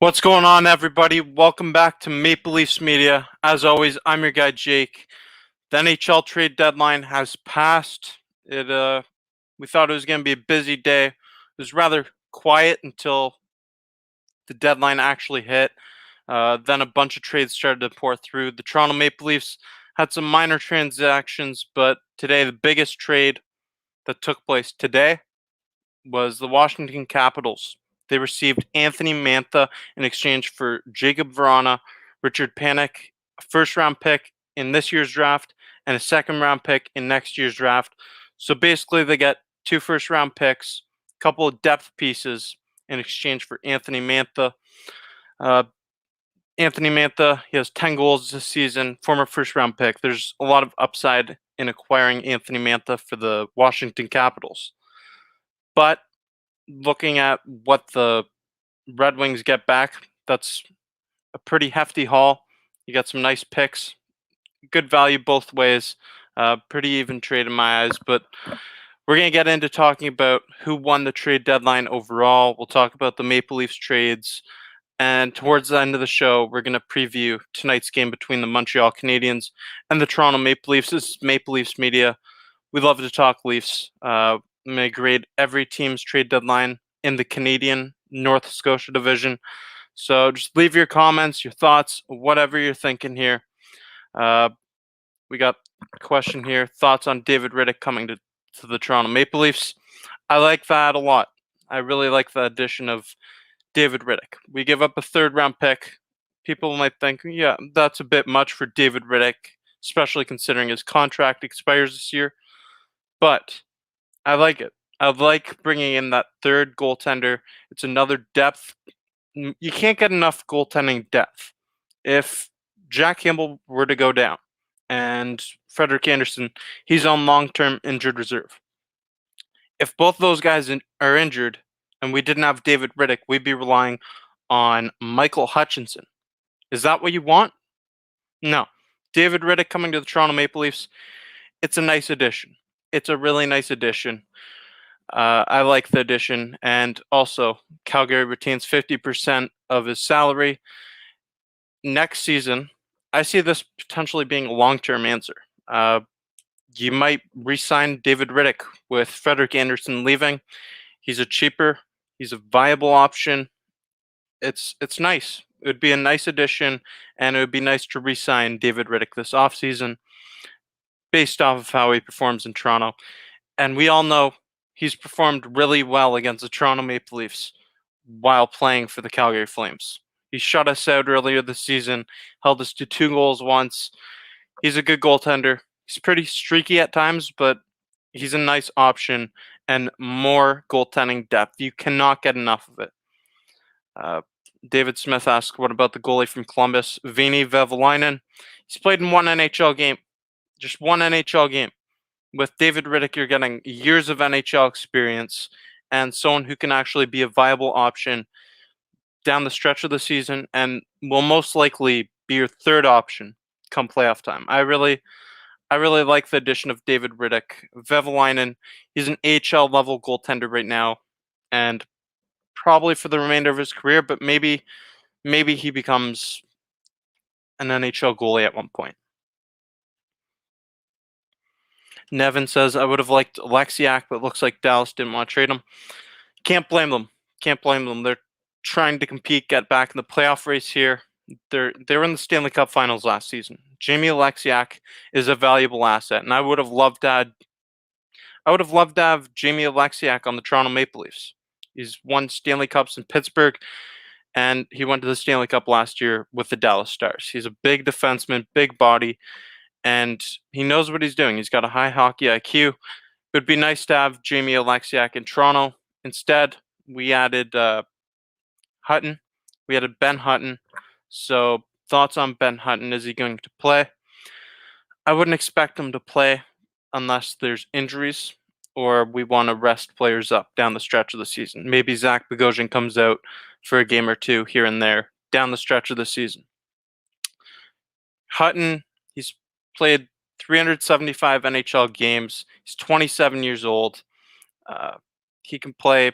What's going on, everybody? Welcome back to Maple Leafs Media. As always, I'm your guy, Jake. The NHL trade deadline has passed. We thought it was going to be a busy day. It was rather quiet until the deadline actually hit. Then a bunch of trades started to pour through. The Toronto Maple Leafs had some minor transactions, but today the biggest trade that took place today was the Washington Capitals. They received Anthony Mantha in exchange for Jacob Vrana, Richard Panik, a first-round pick in this year's draft, and a second-round pick in next year's draft. So basically, they get 2 first-round picks, a couple of depth pieces in exchange for Anthony Mantha. Anthony Mantha, he has 10 goals this season, former first-round pick. There's a lot of upside in acquiring Anthony Mantha for the Washington Capitals. But looking at what the Red Wings get back, that's a pretty hefty haul. You got some nice picks, good value both ways, pretty even trade in my eyes. But we're going to get into talking about who won the trade deadline overall. We'll talk about the Maple Leafs trades. And towards the end of the show, we're going to preview tonight's game between the Montreal Canadiens and the Toronto Maple Leafs. This is Maple Leafs Media. We love to talk Leafs. I'm going to grade every team's trade deadline in the Canadian North Scotia division. So just leave your comments, your thoughts, whatever you're thinking here. We got a question here. Thoughts on David Rittich coming to the Toronto Maple Leafs? I like that a lot. I really like the addition of David Rittich. We give up a third-round pick. People might think, yeah, that's a bit much for David Rittich, especially considering his contract expires this year. But I like it. I like bringing in that third goaltender. It's another depth. You can't get enough goaltending depth. If Jack Campbell were to go down and Frederik Andersen, he's on long-term injured reserve. If both those guys are injured and we didn't have David Rittich, we'd be relying on Michael Hutchinson. Is that what you want? No. David Rittich coming to the Toronto Maple Leafs, it's a nice addition. It's a really nice addition. I like the addition, and also Calgary retains 50% of his salary. Next season, I see this potentially being a long-term answer. You might re-sign David Rittich with Frederik Andersen leaving. He's he's a viable option. It's nice. It would be a nice addition, and it would be nice to re-sign David Rittich this offseason based off of how he performs in Toronto. And we all know he's performed really well against the Toronto Maple Leafs while playing for the Calgary Flames. He shut us out earlier this season, held us to 2 goals once. He's a good goaltender. He's pretty streaky at times, but he's a nice option and more goaltending depth. You cannot get enough of it. David Smith asks, what about the goalie from Columbus, Veini Vehviläinen? He's played in one NHL game, just one NHL game. With David Rittich, you're getting years of NHL experience and someone who can actually be a viable option down the stretch of the season and will most likely be your third option come playoff time. I really like the addition of David Rittich. Vehviläinen, he's an AHL level goaltender right now and probably for the remainder of his career, but maybe he becomes an NHL goalie at one point. Nevin says, I would have liked Alexiak, but looks like Dallas didn't want to trade him. Can't blame them. They're trying to compete, get back in the playoff race here. They were in the Stanley Cup Finals last season. Jamie Alexiak is a valuable asset, and I would have loved to have Jamie Alexiak on the Toronto Maple Leafs. He's won Stanley Cups in Pittsburgh, and he went to the Stanley Cup last year with the Dallas Stars. He's a big defenseman, big body, and he knows what he's doing. He's got a high hockey IQ. It would be nice to have Jamie Alexiak in Toronto. Instead, we added Hutton. We added Ben Hutton. So, thoughts on Ben Hutton? Is he going to play? I wouldn't expect him to play unless there's injuries or we want to rest players up down the stretch of the season. Maybe Zach Bogosian comes out for a game or two here and there down the stretch of the season. Hutton, he's played 375 NHL games. He's 27 years old. He can play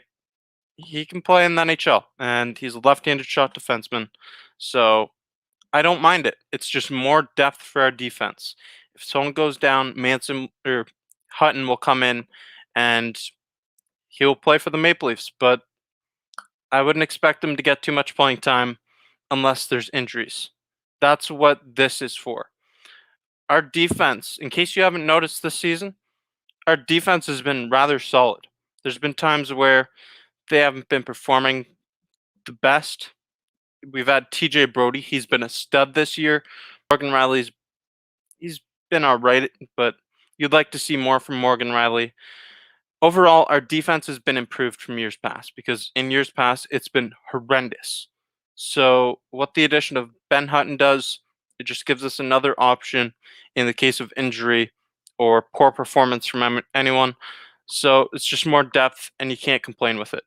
he can play in the NHL, and he's a left-handed shot defenseman. So I don't mind it. It's just more depth for our defense. If someone goes down, Manson or Hutton will come in, and he'll play for the Maple Leafs. But I wouldn't expect him to get too much playing time unless there's injuries. That's what this is for. Our defense, in case you haven't noticed this season, our defense has been rather solid. There's been times where they haven't been performing the best. We've had TJ Brody. He's been a stud this year. Morgan Riley's he's been all right, but you'd like to see more from Morgan Riley. Overall, our defense has been improved from years past because in years past it's been horrendous. So what the addition of Ben Hutton does, it just gives us another option in the case of injury or poor performance from anyone. So it's just more depth, and you can't complain with it.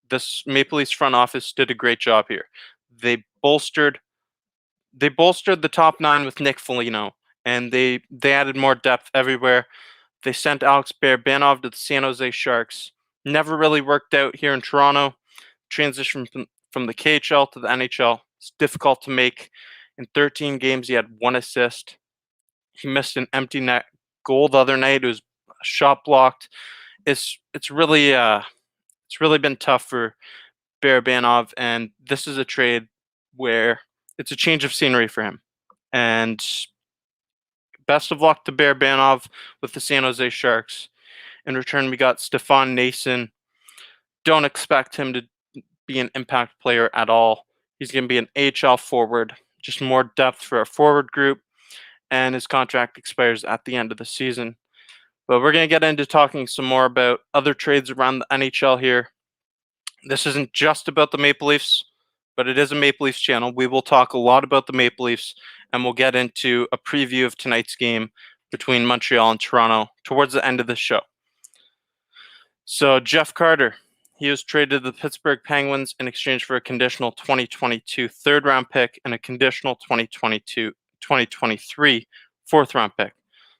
This Maple Leafs front office did a great job here. They bolstered they bolstered the top nine with Nick Foligno, and they added more depth everywhere. They sent Alex Barabanov to the San Jose Sharks. Never really worked out here in Toronto. Transition from the KHL to the NHL. It's difficult to make. In 13 games, he had 1 assist. He missed an empty net goal the other night. It was shot blocked. It's really been tough for Barabanov, and this is a trade where it's a change of scenery for him. And best of luck to Barabanov with the San Jose Sharks. In return, we got Stefan Nason. Don't expect him to be an impact player at all. He's going to be an AHL forward, just more depth for our forward group, and his contract expires at the end of the season. But we're going to get into talking some more about other trades around the NHL here. This isn't just about the Maple Leafs, but it is a Maple Leafs channel. We will talk a lot about the Maple Leafs, and we'll get into a preview of tonight's game between Montreal and Toronto towards the end of the show. So Jeff Carter, he was traded to the Pittsburgh Penguins in exchange for a conditional 2022 third-round pick and a conditional 2023 fourth-round pick.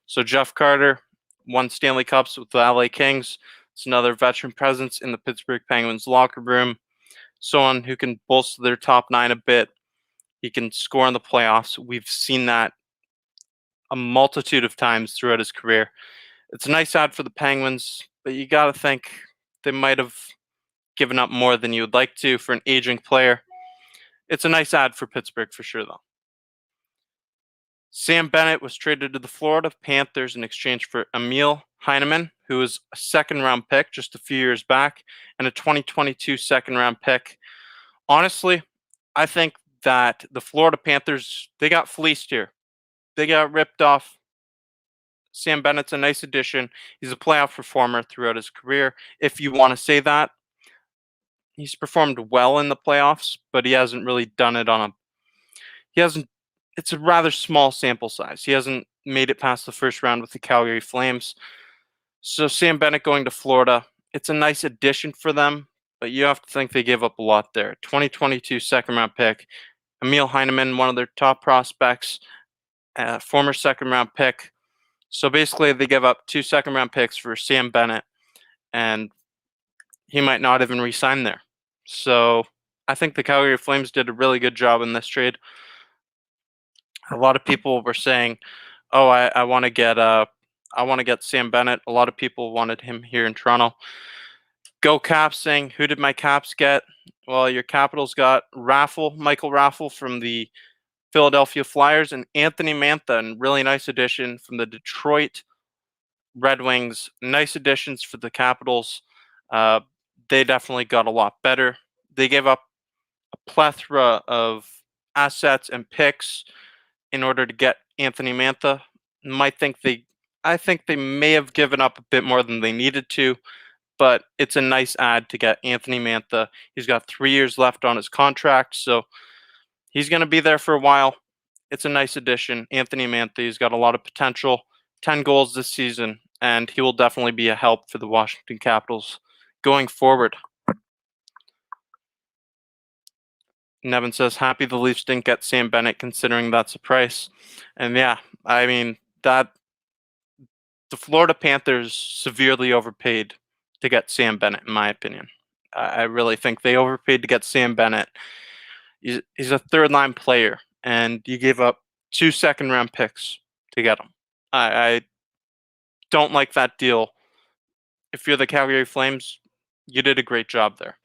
So Jeff Carter won Stanley Cups with the LA Kings. It's another veteran presence in the Pittsburgh Penguins locker room. Someone who can bolster their top nine a bit. He can score in the playoffs. We've seen that a multitude of times throughout his career. It's a nice ad for the Penguins, but you got to think they might have given up more than you would like to for an aging player. It's a nice ad for Pittsburgh for sure, though. Sam Bennett was traded to the Florida Panthers in exchange for Emil Heineman, who was a second-round pick just a few years back, and a 2022 second-round pick. Honestly, I think that the Florida Panthers, they got fleeced here. They got ripped off. Sam Bennett's a nice addition. He's a playoff performer throughout his career, if you want to say that. He's performed well in the playoffs, but he hasn't really done it it's a rather small sample size. He hasn't made it past the first round with the Calgary Flames. So Sam Bennett going to Florida, it's a nice addition for them, but you have to think they gave up a lot there. 2022 second-round pick, Emil Heineman, one of their top prospects, former second-round pick. So basically, they give up 2 second-round picks for Sam Bennett, and he might not even re-sign there. So I think the Calgary Flames did a really good job in this trade. A lot of people were saying, "Oh, I want to get Sam Bennett." A lot of people wanted him here in Toronto. Go Caps saying, "Who did my Caps get?" Well, your Capitals got Michael Raffle from the Philadelphia Flyers, and Anthony Mantha, a really nice addition from the Detroit Red Wings. Nice additions for the Capitals. They definitely got a lot better. They gave up a plethora of assets and picks in order to get Anthony Mantha. I think they may have given up a bit more than they needed to, but it's a nice ad to get Anthony Mantha. He's got 3 years left on his contract, so he's going to be there for a while. It's a nice addition. Anthony Mantha, he's got a lot of potential. 10 goals this season, and he will definitely be a help for the Washington Capitals going forward. Nevin says, happy the Leafs didn't get Sam Bennett considering that's a price. And yeah, I mean, the Florida Panthers severely overpaid to get Sam Bennett, in my opinion. I really think they overpaid to get Sam Bennett. He's a third-line player, and you gave up 2 second-round picks to get him. I don't like that deal. If you're the Calgary Flames, you did a great job there.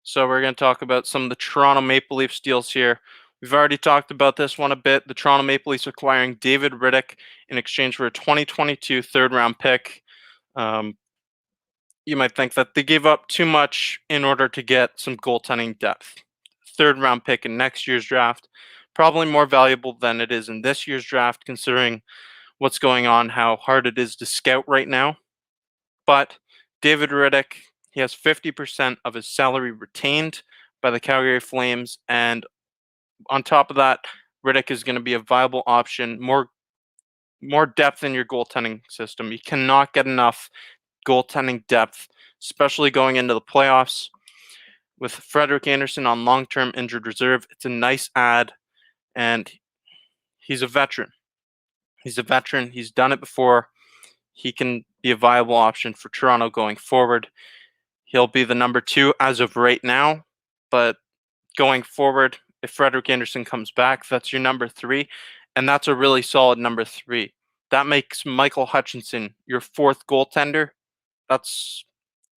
So we're going to talk about some of the Toronto Maple Leafs deals here. We've already talked about this one a bit. The Toronto Maple Leafs acquiring David Rittich in exchange for a 2022 third-round pick. You might think that they gave up too much in order to get some goaltending depth. Third-round pick in next year's draft, probably more valuable than it is in this year's draft, considering what's going on, how hard it is to scout right now. But David Rittich, he has 50% of his salary retained by the Calgary Flames, and on top of that, Rittich is going to be a viable option, more depth in your goaltending system. You cannot get enough goaltending depth, especially going into the playoffs. With Frederik Andersen on long-term injured reserve, it's a nice add, and he's a veteran. He's done it before. He can be a viable option for Toronto going forward. He'll be the number 2 as of right now, but going forward, if Frederik Andersen comes back, that's your number 3, and that's a really solid number 3. That makes Michael Hutchinson your 4th goaltender. That's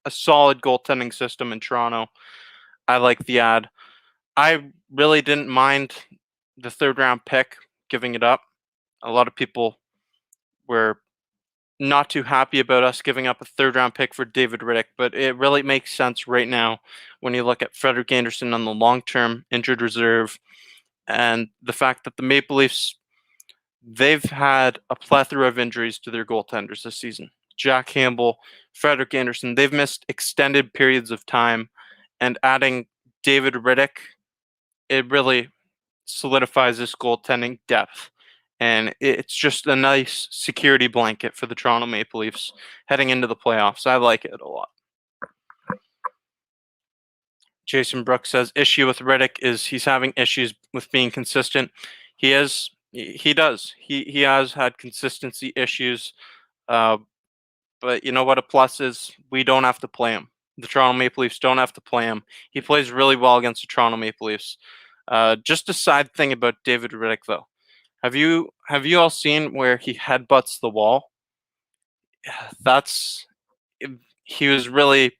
a solid goaltending system in Toronto. I like the ad. I really didn't mind the third-round pick, giving it up. A lot of people were not too happy about us giving up a third-round pick for David Rittich, but it really makes sense right now when you look at Frederik Andersen on the long-term injured reserve and the fact that the Maple Leafs, they've had a plethora of injuries to their goaltenders this season. Jack Campbell, Frederik Andersen, they've missed extended periods of time, and adding David Rittich, it really solidifies this goaltending depth. And it's just a nice security blanket for the Toronto Maple Leafs heading into the playoffs. I like it a lot. Jason Brooks says issue with Rittich is he's having issues with being consistent. He does. He has had consistency issues. But you know what a plus is? We don't have to play him. The Toronto Maple Leafs don't have to play him. He plays really well against the Toronto Maple Leafs. Just a side thing about David Rittich, though. Have you all seen where he headbutts the wall? He was really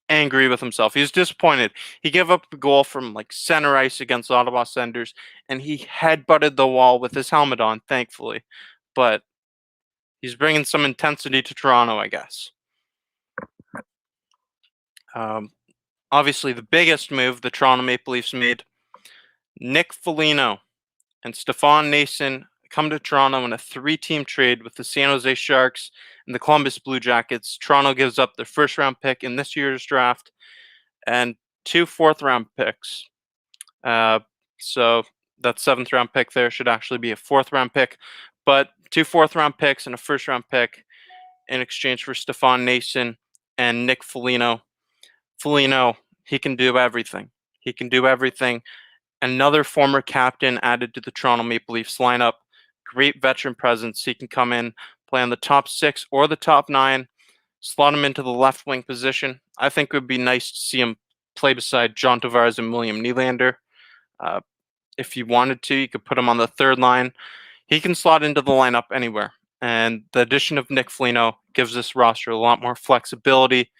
angry with himself. He was disappointed. He gave up a goal from like center ice against Ottawa Senators, and he headbutted the wall with his helmet on, thankfully. But he's bringing some intensity to Toronto, I guess. Obviously, the biggest move the Toronto Maple Leafs made, Nick Foligno and Stefan Noesen come to Toronto in a 3-team trade with the San Jose Sharks and the Columbus Blue Jackets. Toronto gives up their first-round pick in this year's draft and 2 fourth-round picks. So that 7th-round pick there should actually be a 4th-round pick. But 2 fourth-round picks and a first-round pick in exchange for Stefan Noesen and Nick Foligno. Foligno, he can do everything. Another former captain added to the Toronto Maple Leafs lineup. Great veteran presence. He can come in, play on the top 6 or the top 9, slot him into the left wing position. I think it would be nice to see him play beside John Tavares and William Nylander. If you wanted to, you could put him on the third line. He can slot into the lineup anywhere. And the addition of Nick Foligno gives this roster a lot more flexibility.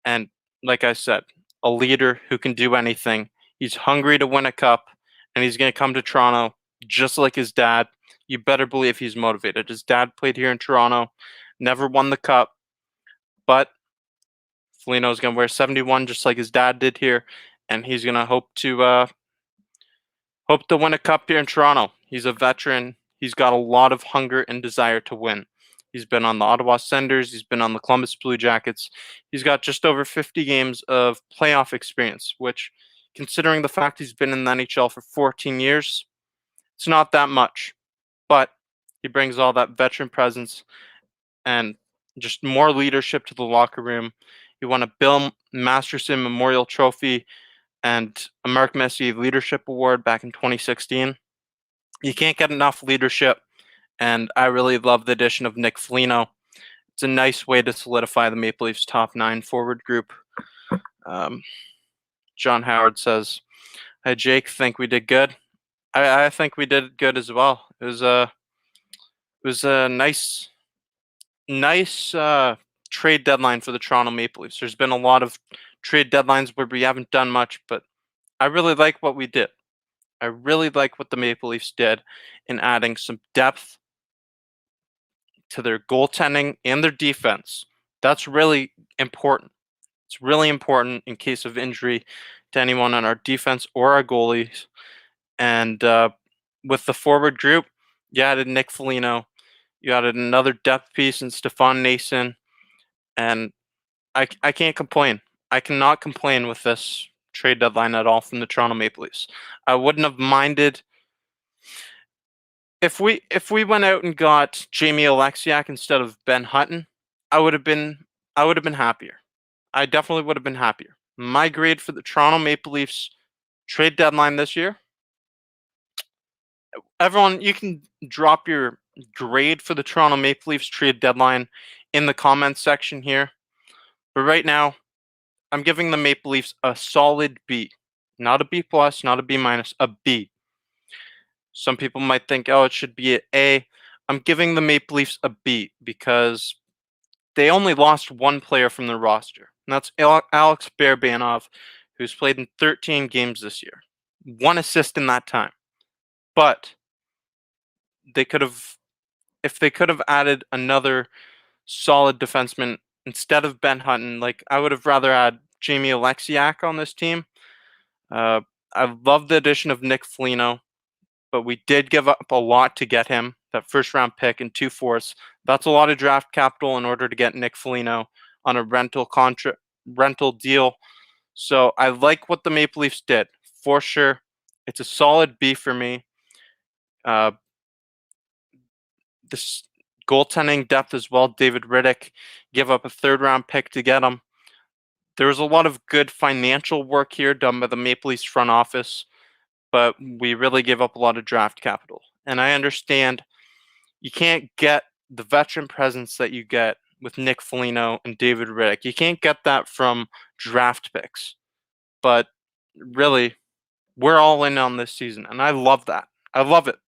And like I said, a leader who can do anything. He's hungry to win a cup, and he's going to come to Toronto just like his dad. You better believe he's motivated. His dad played here in Toronto, never won the cup, but Foligno is going to wear 71 just like his dad did here, and he's going to hope to win a cup here in Toronto. He's a veteran. He's got a lot of hunger and desire to win. He's been on the Ottawa Senators. He's been on the Columbus Blue Jackets. He's got just over 50 games of playoff experience, which, considering the fact he's been in the NHL for 14 years, it's not that much. But he brings all that veteran presence and just more leadership to the locker room. He won a Bill Masterson Memorial Trophy and a Mark Messier Leadership Award back in 2016. You can't get enough leadership, and I really love the addition of Nick Foligno. It's a nice way to solidify the Maple Leafs' top 9 forward group. John Howard says, "Hey Jake, think we did good." I think we did good as well. It was a nice trade deadline for the Toronto Maple Leafs. There's been a lot of trade deadlines where we haven't done much, but I really like what we did. I really like what the Maple Leafs did in adding some depth to their goaltending and their defense. That's really important. It's really important in case of injury to anyone on our defense or our goalies. And with the forward group, you added Nick Foligno, you added another depth piece in Stefan Nason, and I can't complain. I cannot complain with this trade deadline at all from the Toronto Maple Leafs. I wouldn't have minded if we went out and got Jamie Alexiak instead of Ben Hutton. I would have been happier. I definitely would have been happier. My grade for the Toronto Maple Leafs trade deadline this year. Everyone, you can drop your grade for the Toronto Maple Leafs trade deadline in the comments section here. But right now, I'm giving the Maple Leafs a solid B. Not a B plus, not a B minus, a B. Some people might think, oh, it should be an A. I'm giving the Maple Leafs a B because they only lost one player from their roster, and that's Alex Barabanov, who's played in 13 games this year. 1 assist in that time. But they could have, if they could have added another solid defenseman instead of Ben Hutton, like I would have rather had Jamie Alexiak on this team. I love the addition of Nick Foligno, but we did give up a lot to get him, that first round pick and 2/4. That's a lot of draft capital in order to get Nick Foligno on a rental deal. So I like what the Maple Leafs did for sure. It's a solid B for me. This goaltending depth as well. David Riddick give up a 3rd round pick to get him. There was a lot of good financial work here done by the Maple Leafs front office, but we really gave up a lot of draft capital. And I understand you can't get the veteran presence that you get with Nick Foligno and David Riddick. You can't get that from draft picks. But really, we're all in on this season, and I love that. I love it.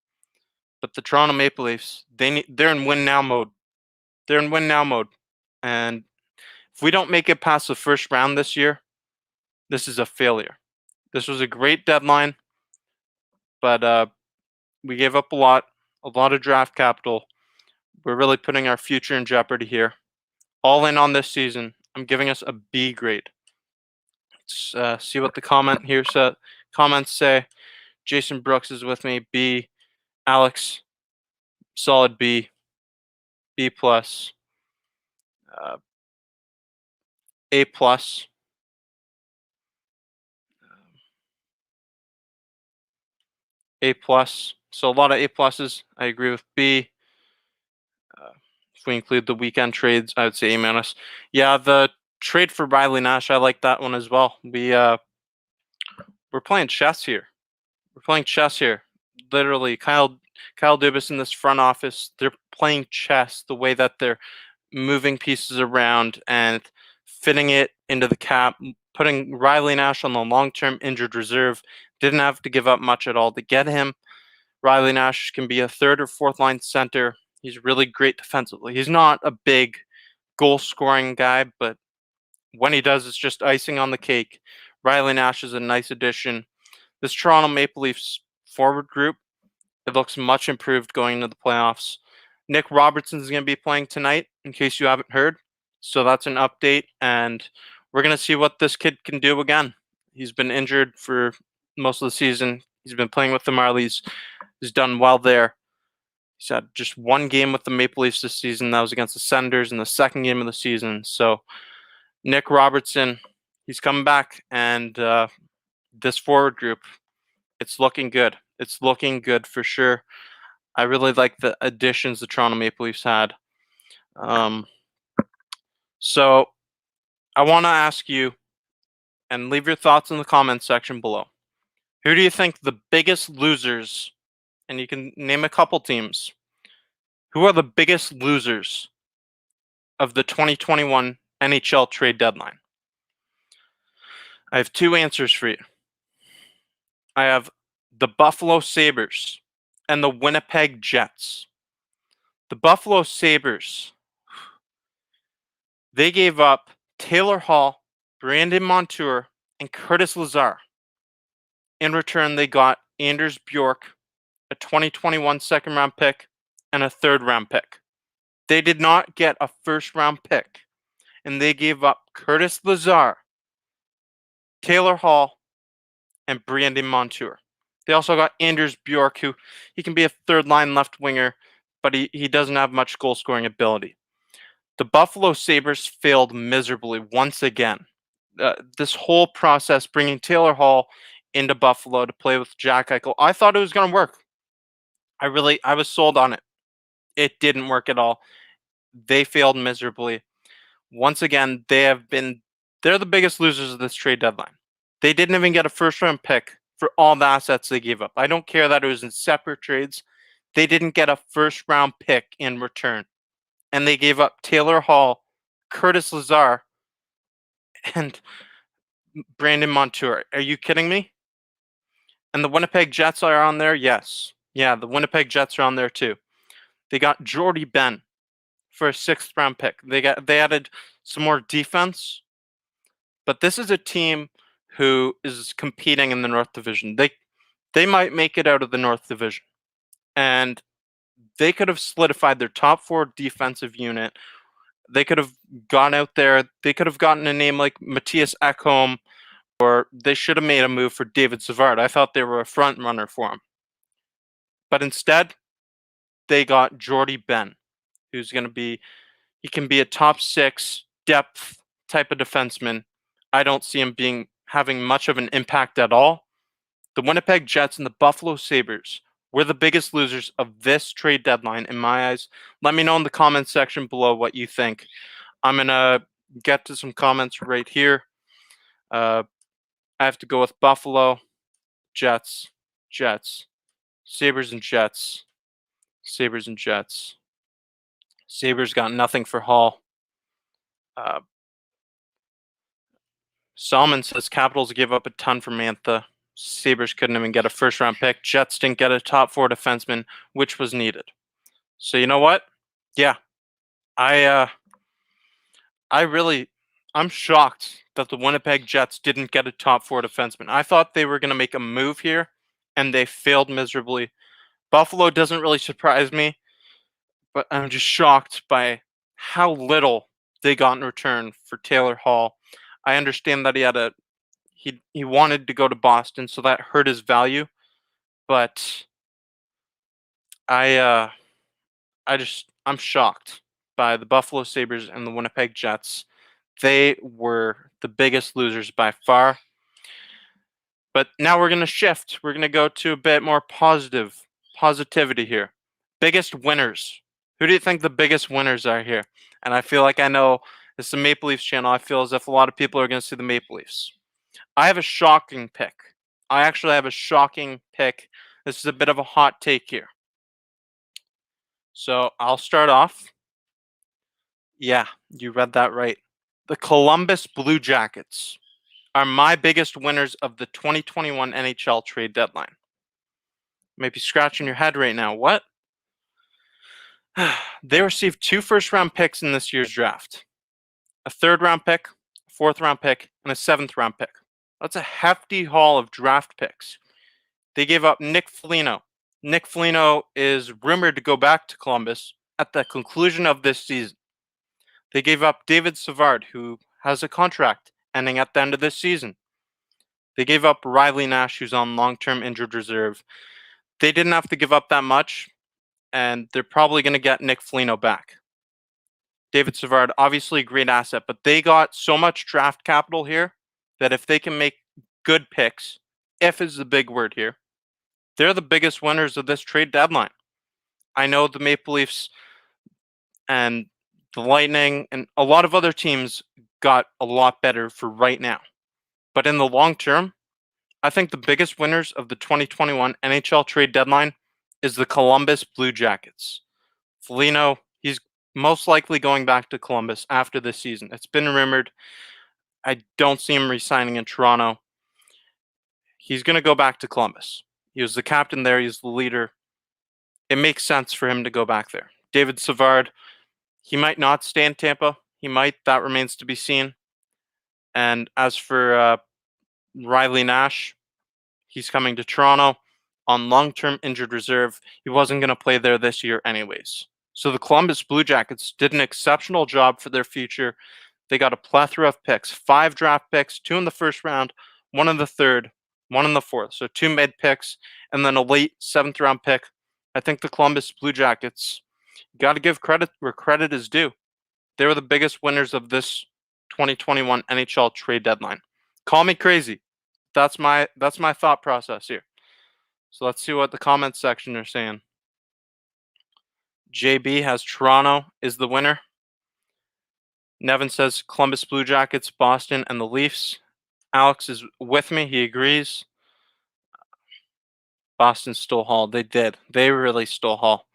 But the Toronto Maple Leafs, they're in win now mode. They're in win now mode. And if we don't make it past the first round this year, this is a failure. This was a great deadline, but we gave up a lot of draft capital. We're really putting our future in jeopardy here. All in on this season. I'm giving us a B grade. Let's see what the comments say. Jason Brooks is with me. B. Alex, solid B. B plus. A plus. A plus. So a lot of A pluses. I agree with B. If we include the weekend trades, I would say A minus. Yeah, the trade for Riley Nash, I like that one as well. We're playing chess here. We're playing chess here. Literally, Kyle Dubas in this front office, they're playing chess the way that they're moving pieces around and fitting it into the cap, putting Riley Nash on the long-term injured reserve. Didn't have to give up much at all to get him. Riley Nash can be a 3rd or 4th line center. He's really great defensively. He's not a big goal-scoring guy, but when he does, it's just icing on the cake. Riley Nash is a nice addition. This Toronto Maple Leafs forward group, it looks much improved going into the playoffs. Nick Robertson is going to be playing tonight, in case you haven't heard. So that's an update, and we're going to see what this kid can do again. He's been injured for most of the season. He's been playing with the Marlies. He's done well there. He's had just 1 game with the Maple Leafs this season. That was against the Senators in the 2nd game of the season. So Nick Robertson, he's coming back, and this forward group, it's looking good. It's looking good for sure. I really like the additions the Toronto Maple Leafs had. So I want to ask you, and leave your thoughts in the comments section below. Who do you think the biggest losers, and you can name a couple teams, who are the biggest losers of the 2021 NHL trade deadline? I have two answers for you. I have the Buffalo Sabres and the Winnipeg Jets. The Buffalo Sabres, they gave up Taylor Hall, Brandon Montour, and Curtis Lazar. In return, they got Anders Bjork, a 2021 second-round pick, and a third-round pick. They did not get a first-round pick, and they gave up Curtis Lazar, Taylor Hall, and Brandon Montour. They also got Anders Bjork, who he can be a third-line left winger, but he doesn't have much goal-scoring ability. The Buffalo Sabres failed miserably once again. This whole process, bringing Taylor Hall into Buffalo to play with Jack Eichel, I thought it was going to work. I was sold on it. It didn't work at all. They failed miserably. Once again, they're the biggest losers of this trade deadline. They didn't even get a first-round pick for all the assets they gave up. I don't care that it was in separate trades. They didn't get a first-round pick in return. And they gave up Taylor Hall, Curtis Lazar, and Brandon Montour. Are you kidding me? And the Winnipeg Jets are on there? Yes. Yeah, the Winnipeg Jets are on there too. They got Jordy Ben for a sixth-round pick. They added some more defense. But this is a team who is competing in the North Division. They might make it out of the North Division. And they could have solidified their top four defensive unit. They could have gone out there. They could have gotten a name like Matthias Ekholm, or they should have made a move for David Savard. I thought they were a front runner for him. But instead, they got Jordy Ben, who's going to be, he can be a top six depth type of defenseman. I don't see him having much of an impact at all. The Winnipeg Jets and the Buffalo Sabres were the biggest losers of this trade deadline in my eyes. Let me know in the comments section below what you think. I'm going to get to some comments right here. I have to go with Buffalo, Jets, Sabres and Jets, Sabres and Jets. Sabres got nothing for Hall. Salmon says Capitals give up a ton for Mantha. Sabres couldn't even get a first-round pick. Jets didn't get a top four defenseman, which was needed. So you know what? Yeah, I'm shocked that the Winnipeg Jets didn't get a top four defenseman. I thought they were going to make a move here, and they failed miserably. Buffalo doesn't really surprise me, but I'm just shocked by how little they got in return for Taylor Hall. I understand that he wanted to go to Boston, so that hurt his value. But I'm shocked by the Buffalo Sabres and the Winnipeg Jets. They were the biggest losers by far. But now we're going to shift. We're going to go to a bit more positivity here. Biggest winners. Who do you think the biggest winners are here? And I feel like I know it's the Maple Leafs channel. I feel as if a lot of people are going to see the Maple Leafs. I have a shocking pick. I actually have a shocking pick. This is a bit of a hot take here. So I'll start off. Yeah, you read that right. The Columbus Blue Jackets are my biggest winners of the 2021 NHL trade deadline. You might be scratching your head right now. What? They received 2 first-round picks in this year's draft. A third-round pick, a fourth-round pick, and a seventh-round pick. That's a hefty haul of draft picks. They gave up Nick Foligno. Nick Foligno is rumored to go back to Columbus at the conclusion of this season. They gave up David Savard, who has a contract ending at the end of this season. They gave up Riley Nash, who's on long-term injured reserve. They didn't have to give up that much, and they're probably going to get Nick Foligno back. David Savard, obviously a great asset, but they got so much draft capital here that if they can make good picks, if is the big word here, they're the biggest winners of this trade deadline. I know the Maple Leafs and the Lightning and a lot of other teams got a lot better for right now. But in the long term, I think the biggest winners of the 2021 NHL trade deadline is the Columbus Blue Jackets. Foligno, he's most likely going back to Columbus after this season. It's been rumored. I don't see him re-signing in Toronto. He's going to go back to Columbus. He was the captain there. He's the leader. It makes sense for him to go back there. David Savard, he might not stay in Tampa. He might. That remains to be seen. And as for Riley Nash, he's coming to Toronto on long-term injured reserve. He wasn't going to play there this year anyways. So the Columbus Blue Jackets did an exceptional job for their future. They got a plethora of picks, 5 draft picks, 2 in the first round, 1 in the third, 1 in the fourth. So 2 mid picks, and then a late 7th round pick. I think the Columbus Blue Jackets, got to give credit where credit is due. They were the biggest winners of this 2021 NHL trade deadline. Call me crazy. That's my thought process here. So let's see what the comments section are saying. JB has Toronto is the winner. Nevin says Columbus Blue Jackets, Boston, and the Leafs. Alex is with me. He agrees. Boston stole Hall. They did. They really stole Hall.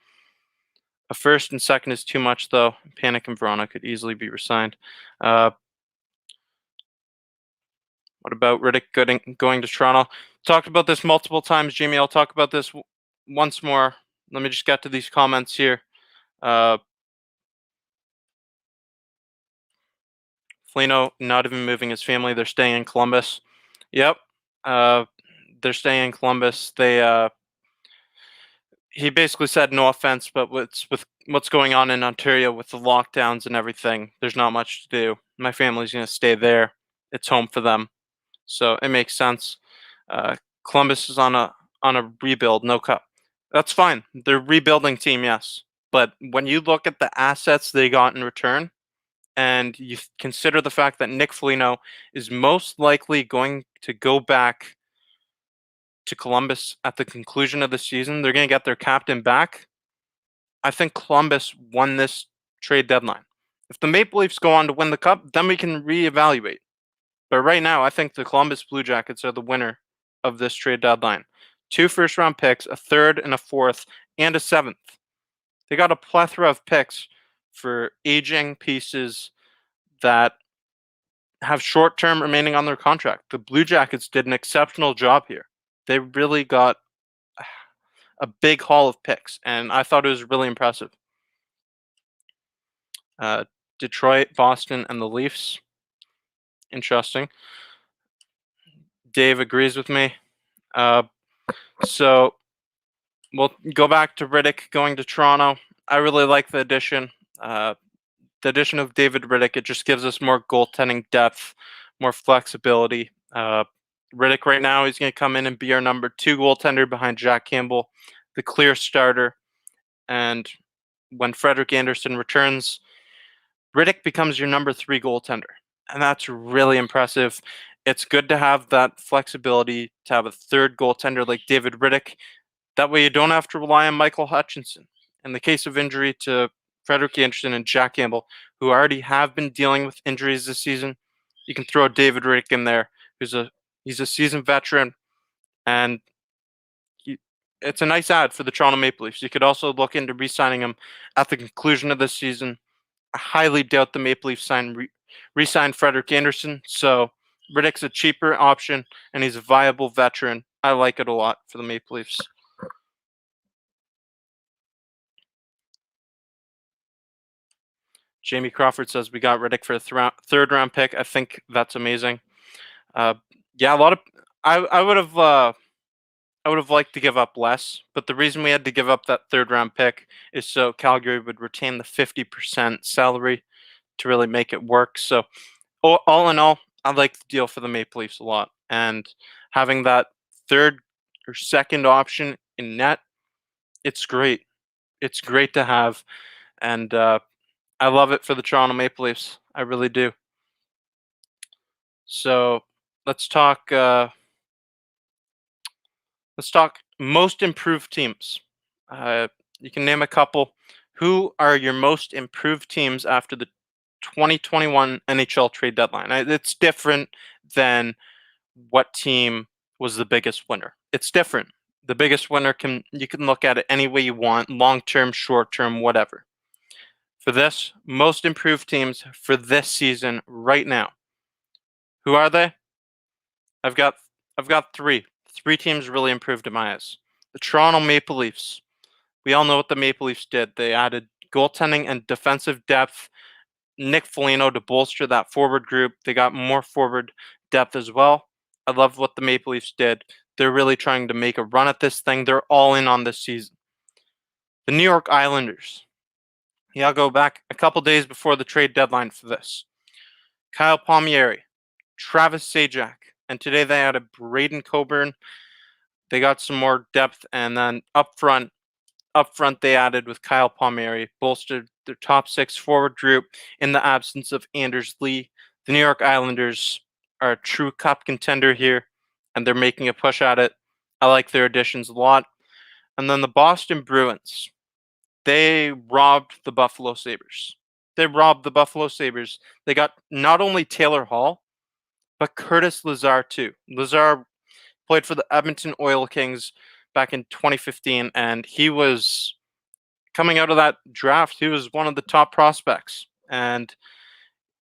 A first and second is too much, though. Panic and Verona could easily be resigned. What about Riddick going to Toronto? Talked about this multiple times, Jamie. I'll talk about this once more. Let me just get to these comments here. Flino not even moving his family. They're staying in Columbus. Yep. They're staying in Columbus. He basically said no offense, but with what's going on in Ontario with the lockdowns and everything, there's not much to do. My family's going to stay there. It's home for them. So it makes sense. Columbus is on a rebuild, no cup. That's fine. They're a rebuilding team, yes. But when you look at the assets they got in return, and you consider the fact that Nick Foligno is most likely going to go back to Columbus at the conclusion of the season, they're going to get their captain back. I think Columbus won this trade deadline. If the Maple Leafs go on to win the cup, then we can reevaluate. But right now, I think the Columbus Blue Jackets are the winner of this trade deadline. 2 first-round picks, a third and a fourth, and a 7th. They got a plethora of picks for aging pieces that have short-term remaining on their contract. The Blue Jackets did an exceptional job here. They really got a big haul of picks, and I thought it was really impressive. Detroit, Boston, and the Leafs. Interesting. Dave agrees with me. So we'll go back to Riddick going to Toronto. I really like the addition. The addition of David Riddick, it just gives us more goaltending depth, more flexibility. Riddick right now, he's going to come in and be our number 2 goaltender behind Jack Campbell, the clear starter. And when Frederik Andersen returns, Riddick becomes your number 3 goaltender. And that's really impressive. It's good to have that flexibility, to have a third goaltender like David Riddick. That way you don't have to rely on Michael Hutchinson. In the case of injury to Frederik Andersen and Jack Campbell, who already have been dealing with injuries this season, you can throw David Riddick in there, he's a seasoned veteran, and it's a nice add for the Toronto Maple Leafs. You could also look into re-signing him at the conclusion of this season. I highly doubt the Maple Leafs re-sign Frederik Andersen, so Riddick's a cheaper option, and he's a viable veteran. I like it a lot for the Maple Leafs. Jamie Crawford says we got Riddick for a third round pick. I think that's amazing. Yeah, a lot of I would have liked to give up less, but the reason we had to give up that third round pick is so Calgary would retain the 50% salary to really make it work. So all in all, I like the deal for the Maple Leafs a lot, and having that third or second option in net, it's great. It's great to have, and I love it for the Toronto Maple Leafs. I really do. So let's talk. Let's talk most improved teams. You can name a couple. Who are your most improved teams after the 2021 NHL trade deadline? It's different than what team was the biggest winner. It's different. The biggest winner you can look at it any way you want, long term, short term, whatever. for this most improved teams for this season right now. Who are they? I've got three. Three teams really improved in my eyes. The Toronto Maple Leafs. We all know what the Maple Leafs did. They added goaltending and defensive depth. Nick Foligno to bolster that forward group. They got more forward depth as well. I love what the Maple Leafs did. They're really trying to make a run at this thing. They're all in on this season. The New York Islanders. Yeah, I'll go back a couple days before the trade deadline for this. Kyle Palmieri, Travis Zajac, and today they added Braden Coburn. They got some more depth, and then up front they added with Kyle Palmieri, bolstered their top six forward group in the absence of Anders Lee. The New York Islanders are a true cup contender here, and they're making a push at it. I like their additions a lot. And then the Boston Bruins. They robbed the Buffalo Sabres. They got not only Taylor Hall, but Curtis Lazar too. Lazar played for the Edmonton Oil Kings back in 2015, and he was coming out of that draft. He was one of the top prospects, and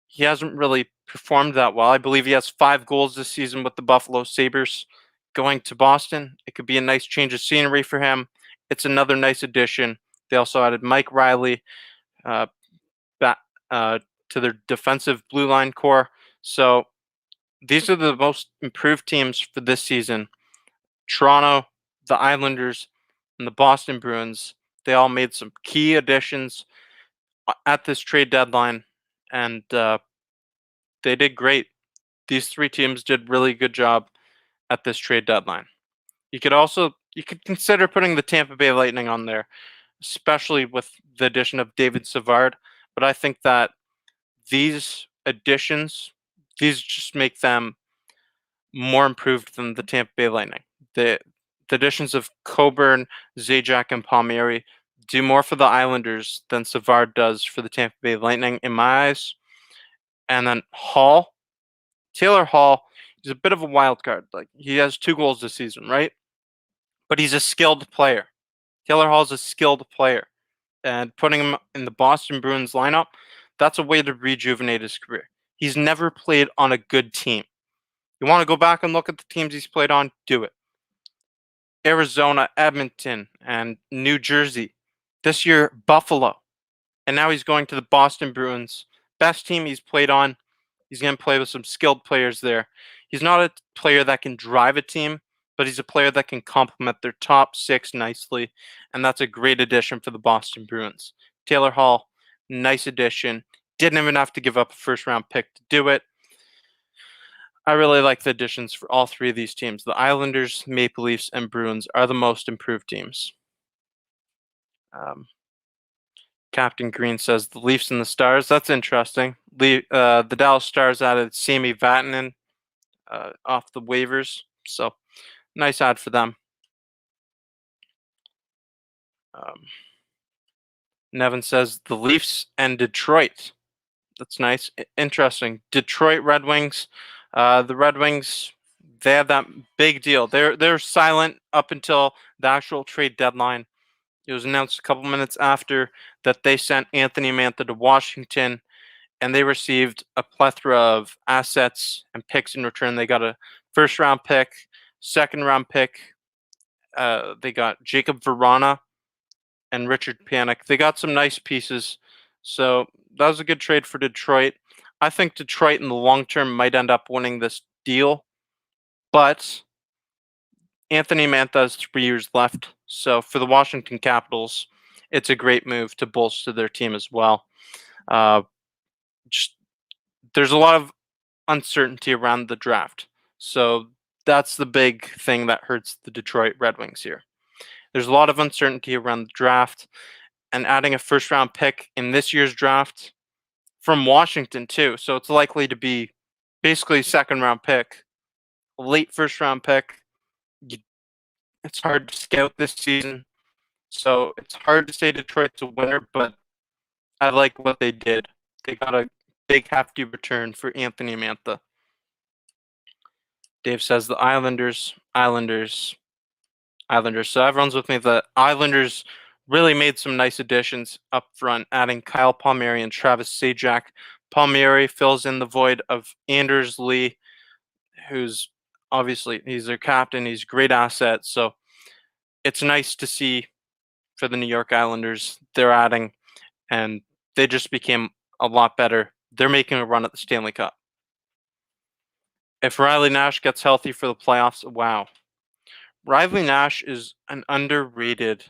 he hasn't really performed that well. I believe he has 5 goals this season with the Buffalo Sabres. Going to Boston, it could be a nice change of scenery for him. It's another nice addition. They also added Mike Riley back to their defensive blue line core. So these are the most improved teams for this season. Toronto, the Islanders, and the Boston Bruins. They all made some key additions at this trade deadline, and they did great. These three teams did really good job at this trade deadline. You could consider putting the Tampa Bay Lightning on there, especially with the addition of David Savard. But I think that these additions, these just make them more improved than the Tampa Bay Lightning. The additions of Coburn, Zajac, and Palmieri do more for the Islanders than Savard does for the Tampa Bay Lightning in my eyes. And then Taylor Hall, he's a bit of a wild card. Like, he has 2 goals this season, right? But he's a skilled player. Taylor Hall is a skilled player. And putting him in the Boston Bruins lineup, that's a way to rejuvenate his career. He's never played on a good team. You want to go back and look at the teams he's played on? Do it. Arizona, Edmonton, and New Jersey. This year, Buffalo. And now he's going to the Boston Bruins. Best team he's played on. He's going to play with some skilled players there. He's not a player that can drive a team, but he's a player that can complement their top 6 nicely. And that's a great addition for the Boston Bruins. Taylor Hall, nice addition. Didn't even have to give up a first-round pick to do it. I really like the additions for all 3 of these teams. The Islanders, Maple Leafs, and Bruins are the most improved teams. Captain Green says the Leafs and the Stars. That's interesting. The Dallas Stars added Sami Vatanen off the waivers. So, nice ad for them. Nevin says the Leafs and Detroit. That's nice. Interesting. Detroit Red Wings. The Red Wings, they have that big deal. They're silent up until the actual trade deadline. It was announced a couple minutes after that they sent Anthony Mantha to Washington, and they received a plethora of assets and picks in return. They got a first-round pick, second-round pick. They got Jacob Verana and Richard Panik. They got some nice pieces. So that was a good trade for Detroit. I think Detroit in the long term might end up winning this deal, but Anthony Mantha has 3 years left. So for the Washington Capitals, it's a great move to bolster their team as well. There's a lot of uncertainty around the draft. So that's the big thing that hurts the Detroit Red Wings here. There's a lot of uncertainty around the draft, and adding a first-round pick in this year's draft from Washington too. So it's likely to be basically a second-round pick, a late first-round pick. It's hard to scout this season, so it's hard to say Detroit's a winner, but I like what they did. They got a big hefty return for Anthony Mantha. Dave says the Islanders. So everyone's with me. The Islanders really made some nice additions up front, adding Kyle Palmieri and Travis Sajak. Palmieri fills in the void of Anders Lee, who's obviously he's their captain. He's a great asset. So it's nice to see for the New York Islanders they're adding, and they just became a lot better. They're making a run at the Stanley Cup. If Riley Nash gets healthy for the playoffs, wow. Riley Nash is an underrated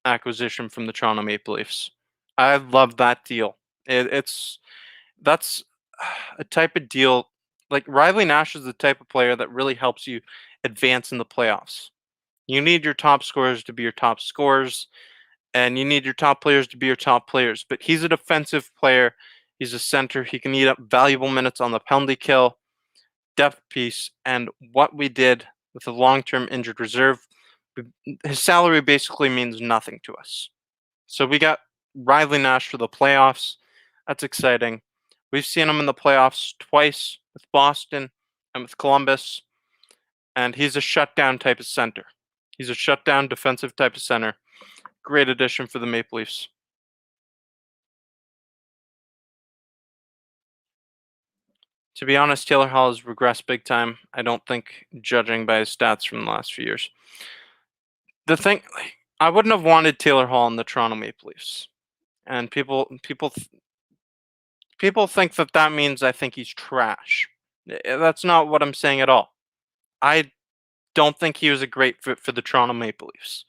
acquisition from the Toronto Maple Leafs. I love that deal. That's a type of deal like Riley Nash is the type of player that really helps you advance in the playoffs. You need your top scorers to be your top scorers, and you need your top players to be your top players. But he's a defensive player. He's a center. He can eat up valuable minutes on the penalty kill, depth piece, and what we did with the long-term injured reserve, his salary basically means nothing to us. So we got Riley Nash for the playoffs. That's exciting. We've seen him in the playoffs twice with Boston and with Columbus, and he's a shutdown type of center. He's a shutdown defensive type of center. Great addition for the Maple Leafs. To be honest, Taylor Hall has regressed big time. I don't think, judging by his stats from the last few years. The thing, I wouldn't have wanted Taylor Hall in the Toronto Maple Leafs, and people think that that means I think he's trash. That's not what I'm saying at all. I don't think he was a great fit for the Toronto Maple Leafs.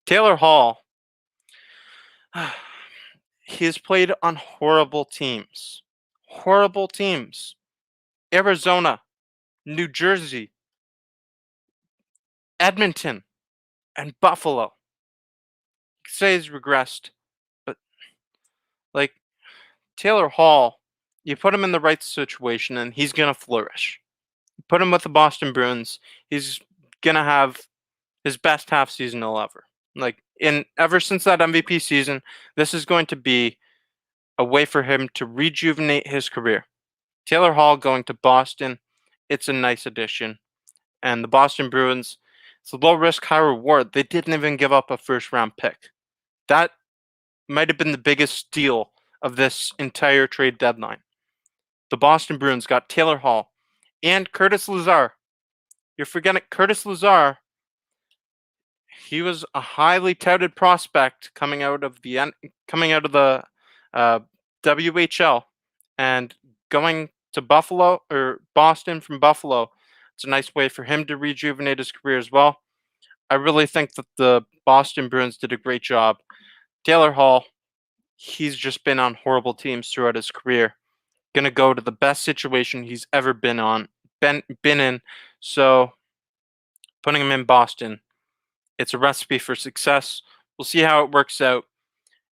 Taylor Hall, he has played on horrible teams. Horrible teams. Arizona, New Jersey, Edmonton, and Buffalo. You could say he's regressed, but like Taylor Hall, you put him in the right situation and he's going to flourish. Put him with the Boston Bruins, he's going to have his best half season he'll ever. Like ever since that MVP season, this is going to be a way for him to rejuvenate his career. Taylor Hall going to Boston, it's a nice addition. And the Boston Bruins, it's a low risk, high reward. They didn't even give up a first round pick. That might have been the biggest steal of this entire trade deadline. The Boston Bruins got Taylor Hall and Curtis Lazar. You're forgetting Curtis Lazar. He was a highly touted prospect coming out of the WHL and going to Buffalo or Boston from Buffalo. It's a nice way for him to rejuvenate his career as well. I really think that the Boston Bruins did a great job. Taylor Hall, he's just been on horrible teams throughout his career. Gonna go to the best situation he's ever been in. So putting him in Boston, it's a recipe for success. We'll see how it works out.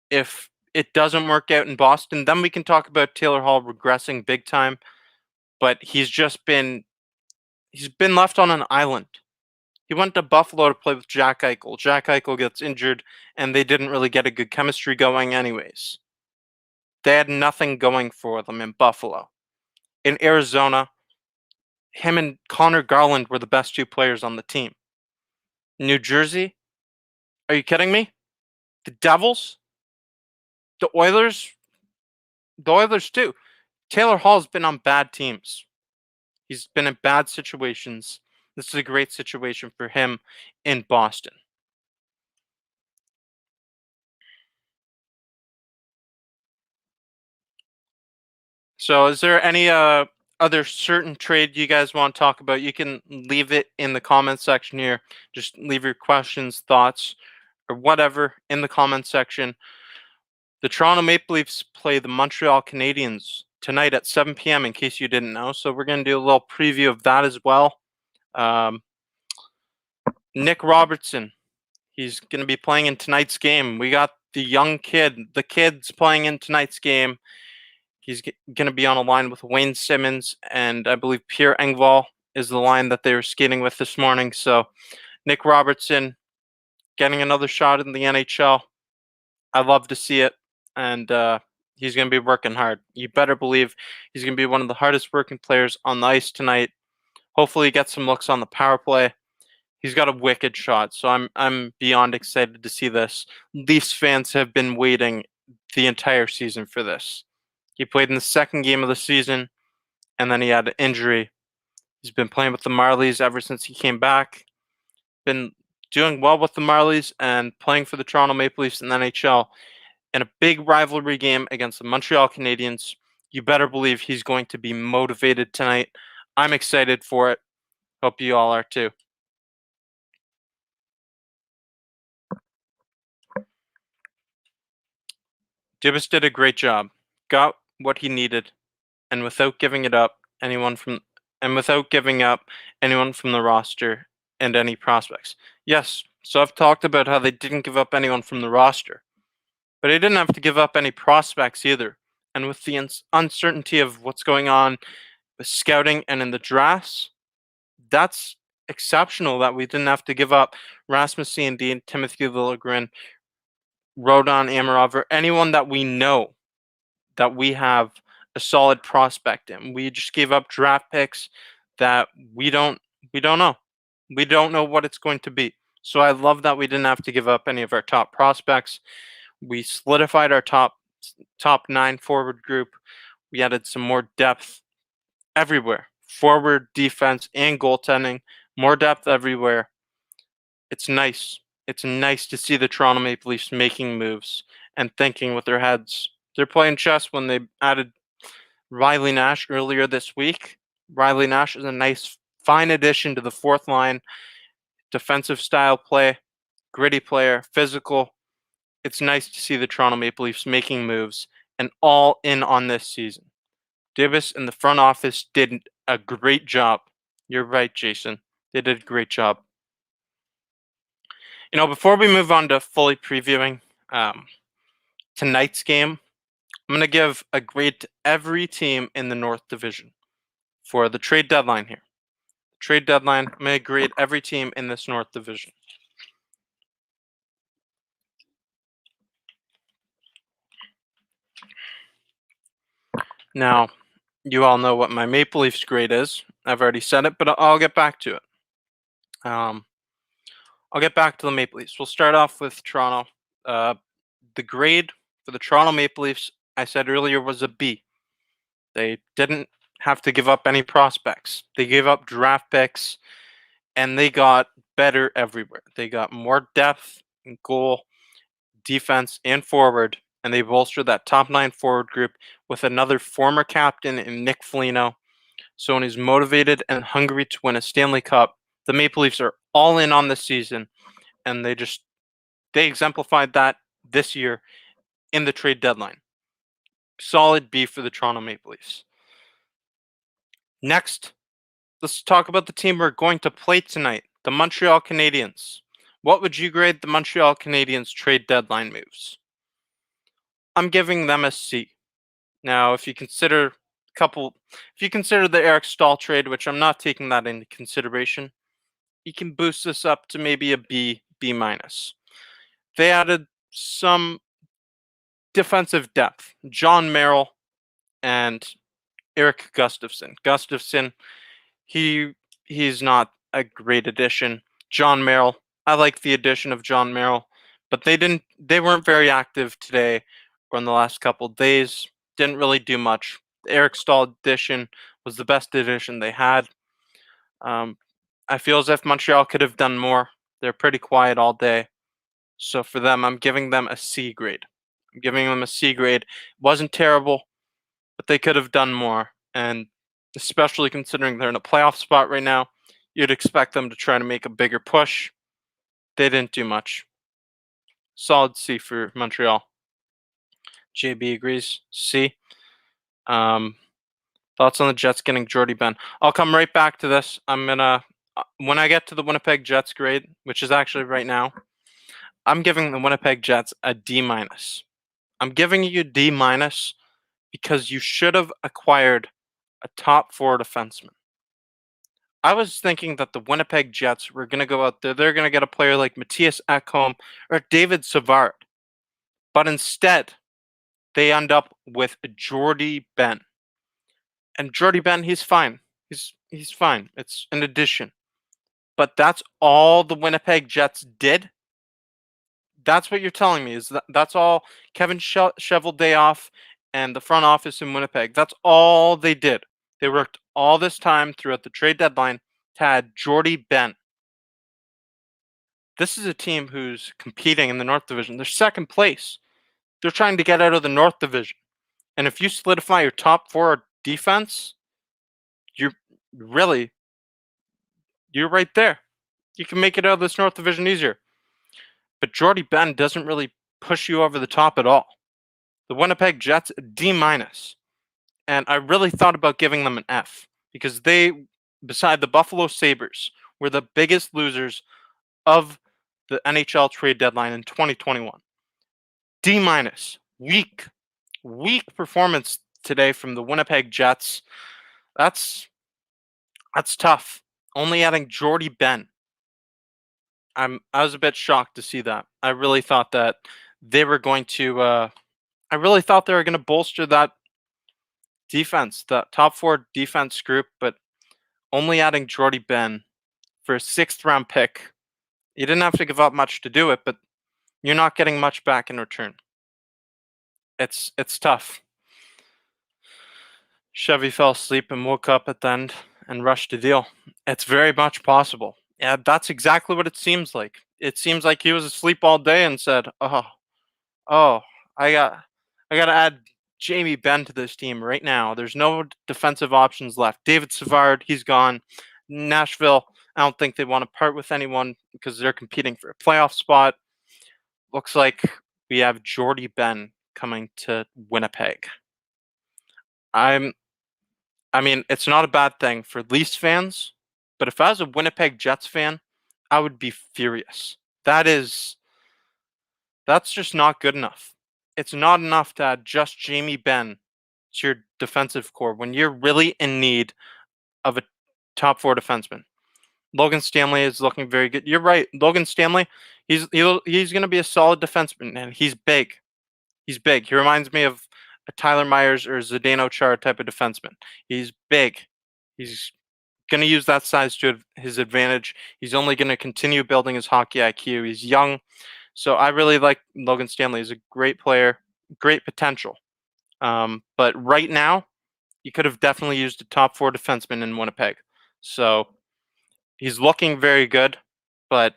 If it doesn't work out in Boston, then we can talk about Taylor Hall regressing big time. But he's been left on an island. He went to Buffalo to play with Jack Eichel. Jack Eichel gets injured, and they didn't really get a good chemistry going anyways. They had nothing going for them in Buffalo. In Arizona, him and Connor Garland were the best two players on the team. New Jersey? Are you kidding me? The Devils? The Oilers? The Oilers too. Taylor Hall's been on bad teams. He's been in bad situations. This is a great situation for him in Boston. So is there any other certain trade you guys want to talk about? You can leave it in the comment section here. Just leave your questions, thoughts, or whatever in the comment section. The Toronto Maple Leafs play the Montreal Canadiens tonight at 7 p.m. in case you didn't know. So we're going to do a little preview of that as well. Nick Robertson, he's going to be playing in tonight's game. We got the kid's playing in tonight's game. He's going to be on a line with Wayne Simmons, and I believe Pierre Engvall is the line that they were skating with this morning. So Nick Robertson getting another shot in the NHL. I love to see it, and he's going to be working hard. You better believe he's going to be one of the hardest working players on the ice tonight. Hopefully he gets some looks on the power play. He's got a wicked shot, so I'm beyond excited to see this. Leafs fans have been waiting the entire season for this. He played in the second game of the season, and then he had an injury. He's been playing with the Marlies ever since he came back. Been doing well with the Marlies and playing for the Toronto Maple Leafs in the NHL in a big rivalry game against the Montreal Canadiens. You better believe he's going to be motivated tonight. I'm excited for it. Hope you all are too. Dubas did a great job. Got what he needed, and without giving it up anyone from without giving up anyone from the roster and any prospects. Yes, so I've talked about how they didn't give up anyone from the roster, but they didn't have to give up any prospects either. And with the uncertainty of what's going on with scouting and in the drafts, that's exceptional that we didn't have to give up Rasmus Sandin, Timothy Liljegren, Rodon Amarov, or anyone that we know that we have a solid prospect in. We just gave up draft picks that we don't know. We don't know what it's going to be. So I love that we didn't have to give up any of our top prospects. We solidified our top 9 forward group. We added some more depth everywhere. Forward, defense, and goaltending. More depth everywhere. It's nice. It's nice to see the Toronto Maple Leafs making moves and thinking with their heads. They're playing chess when they added Riley Nash earlier this week. Riley Nash is a nice, fine addition to the fourth line. Defensive style play, gritty player, physical. It's nice to see the Toronto Maple Leafs making moves and all in on this season. Dubas and the front office did a great job. You're right, Jason. They did a great job. Before we move on to fully previewing tonight's game, I'm going to give a grade to every team in the North Division for the trade deadline here. Trade deadline, I'm going to grade every team in this North Division. Now, you all know what my Maple Leafs grade is. I've already said it, but I'll get back to it. I'll get back to the Maple Leafs. We'll start off with Toronto. The grade for the Toronto Maple Leafs, I said earlier, was a B. They didn't have to give up any prospects. They gave up draft picks, and they got better everywhere. They got more depth in goal, defense, and forward, and they bolstered that top 9 forward group with another former captain in Nick Foligno. So when he's motivated and hungry to win a Stanley Cup, the Maple Leafs are all in on this season, and they exemplified that this year in the trade deadline. Solid B for the Toronto Maple Leafs. Next, let's talk about the team we're going to play tonight, the Montreal Canadiens. What would you grade the Montreal Canadiens trade deadline moves? I'm giving them a C. Now, if you consider the Eric Staal trade, which I'm not taking that into consideration, you can boost this up to maybe a B minus. They added some defensive depth. John Merrill and Eric Gustafsson. Gustafsson, he's not a great addition. John Merrill, I like the addition of John Merrill, but they weren't very active today or in the last couple of days. Didn't really do much. The Eric Staal addition was the best addition they had. I feel as if Montreal could have done more. They're pretty quiet all day. So for them, I'm giving them a C grade. I'm giving them a C grade. It wasn't terrible, but they could have done more. And especially considering they're in a playoff spot right now, you'd expect them to try to make a bigger push. They didn't do much. Solid C for Montreal. JB agrees. C. Thoughts on the Jets getting Jordy Ben? I'll come right back to this. I'm gonna when I get to the Winnipeg Jets grade, which is actually right now, I'm giving the Winnipeg Jets a D minus. I'm giving you D minus because you should have acquired a top 4 defenseman. I was thinking that the Winnipeg Jets were going to go out there. They're going to get a player like Matthias Ekholm or David Savard. But instead, they end up with Jordy Ben. And Jordy Ben, he's fine. He's fine. It's an addition. but that's all the Winnipeg Jets did. That's what you're telling me is that's all Kevin Cheveldayoff and the front office in Winnipeg. That's all they did. They worked all this time throughout the trade deadline to add Jordy Ben. This is a team who's competing in the North Division. They're second place. They're trying to get out of the North Division. And if you solidify your top four defense, you're really, you're right there. You can make it out of this North Division easier. But Jordy Ben doesn't really push you over the top at all. The Winnipeg Jets, D-. And I really thought about giving them an F because they, beside the Buffalo Sabres, were the biggest losers of the NHL trade deadline in 2021. D-. Weak performance today from the Winnipeg Jets. That's tough. Only adding Jordy Ben. I was a bit shocked to see that. I really thought that they were going to. I really thought they were going to bolster that defense, that top four defense group, but only adding Jordy Ben for a 6th-round pick. You didn't have to give up much to do it, but you're not getting much back in return. It's tough. Chevy fell asleep and woke up at the end and rushed a deal. It's very much possible. Yeah, that's exactly what it seems like. It seems like he was asleep all day and said, "Oh, I got to add Jamie Benn to this team right now. There's no defensive options left. David Savard, he's gone. Nashville, I don't think they want to part with anyone because they're competing for a playoff spot. Looks like we have Jordy Ben coming to Winnipeg. I mean, it's not a bad thing for Leafs fans, but if I was a Winnipeg Jets fan, I would be furious. That's just not good enough. It's not enough to add just Jamie Benn to your defensive core when you're really in need of a top four defenseman. Logan Stanley is looking very good. You're right, Logan Stanley. He's going to be a solid defenseman, and he's big. He's big. He reminds me of a Tyler Myers or Zdeno Chara type of defenseman. He's big. He's going to use that size to his advantage. He's only going to continue building his hockey IQ. He's young. So I really like Logan Stanley. He's a great player, great potential. But right now, you could have definitely used a top four defenseman in Winnipeg. So he's looking very good, but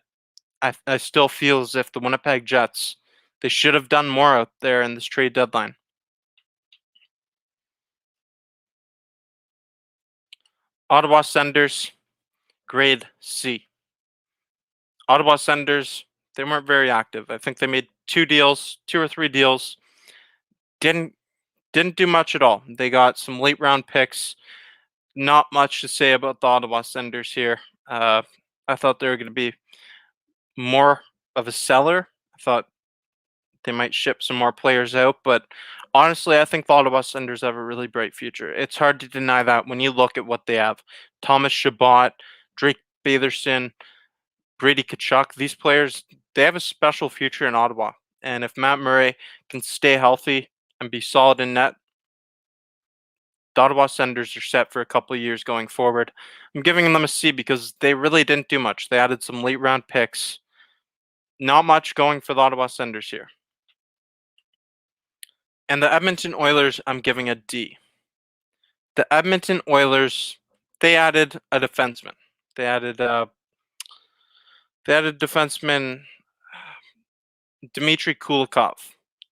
I still feel as if the Winnipeg Jets, they should have done more out there in this trade deadline. Ottawa Senators, grade C. Ottawa Senators, they weren't very active. I think they made 2 or 3 deals. Didn't do much at all. They got some late round picks. Not much to say about the Ottawa Senators here. I thought they were going to be more of a seller. I thought they might ship some more players out, but honestly, I think the Ottawa Senators have a really bright future. It's hard to deny that when you look at what they have. Thomas Chabot, Drake Batherson, Brady Tkachuk, these players, they have a special future in Ottawa. And if Matt Murray can stay healthy and be solid in net, the Ottawa Senators are set for a couple of years going forward. I'm giving them a C because they really didn't do much. They added some late round picks. Not much going for the Ottawa Senators here. And the Edmonton Oilers, I'm giving a D. The Edmonton Oilers, they added a defenseman. They added defenseman Dmitry Kulikov.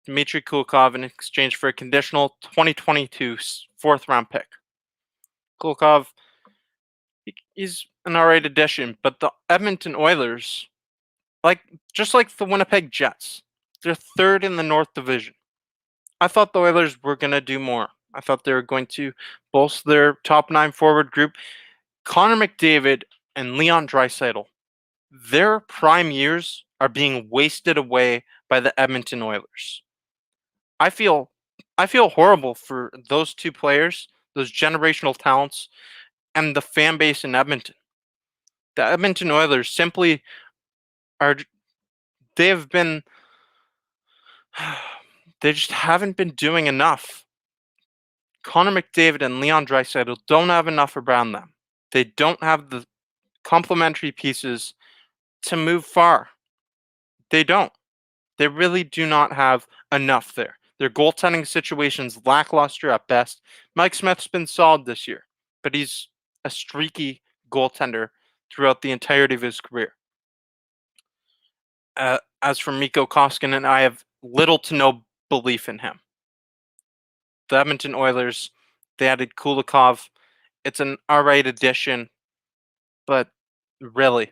Dmitry Kulikov in exchange for a conditional 2022 4th-round pick. Kulikov, he's an alright addition, but the Edmonton Oilers, just like the Winnipeg Jets, they're 3rd in the North Division. I thought the Oilers were going to do more. I thought they were going to bolster their top 9 forward group. Connor McDavid and Leon Draisaitl, their prime years are being wasted away by the Edmonton Oilers. I feel horrible for those 2 players, those generational talents, and the fan base in Edmonton. The Edmonton Oilers simply they just haven't been doing enough. Connor McDavid and Leon Draisaitl don't have enough around them. They don't have the complementary pieces to move far. They don't. They really do not have enough there. Their goaltending situation's lackluster at best. Mike Smith's been solid this year, but he's a streaky goaltender throughout the entirety of his career. As for Mikko Koskinen, I have little to no belief in him. The Edmonton Oilers, they added Kulikov. It's an alright addition, but really,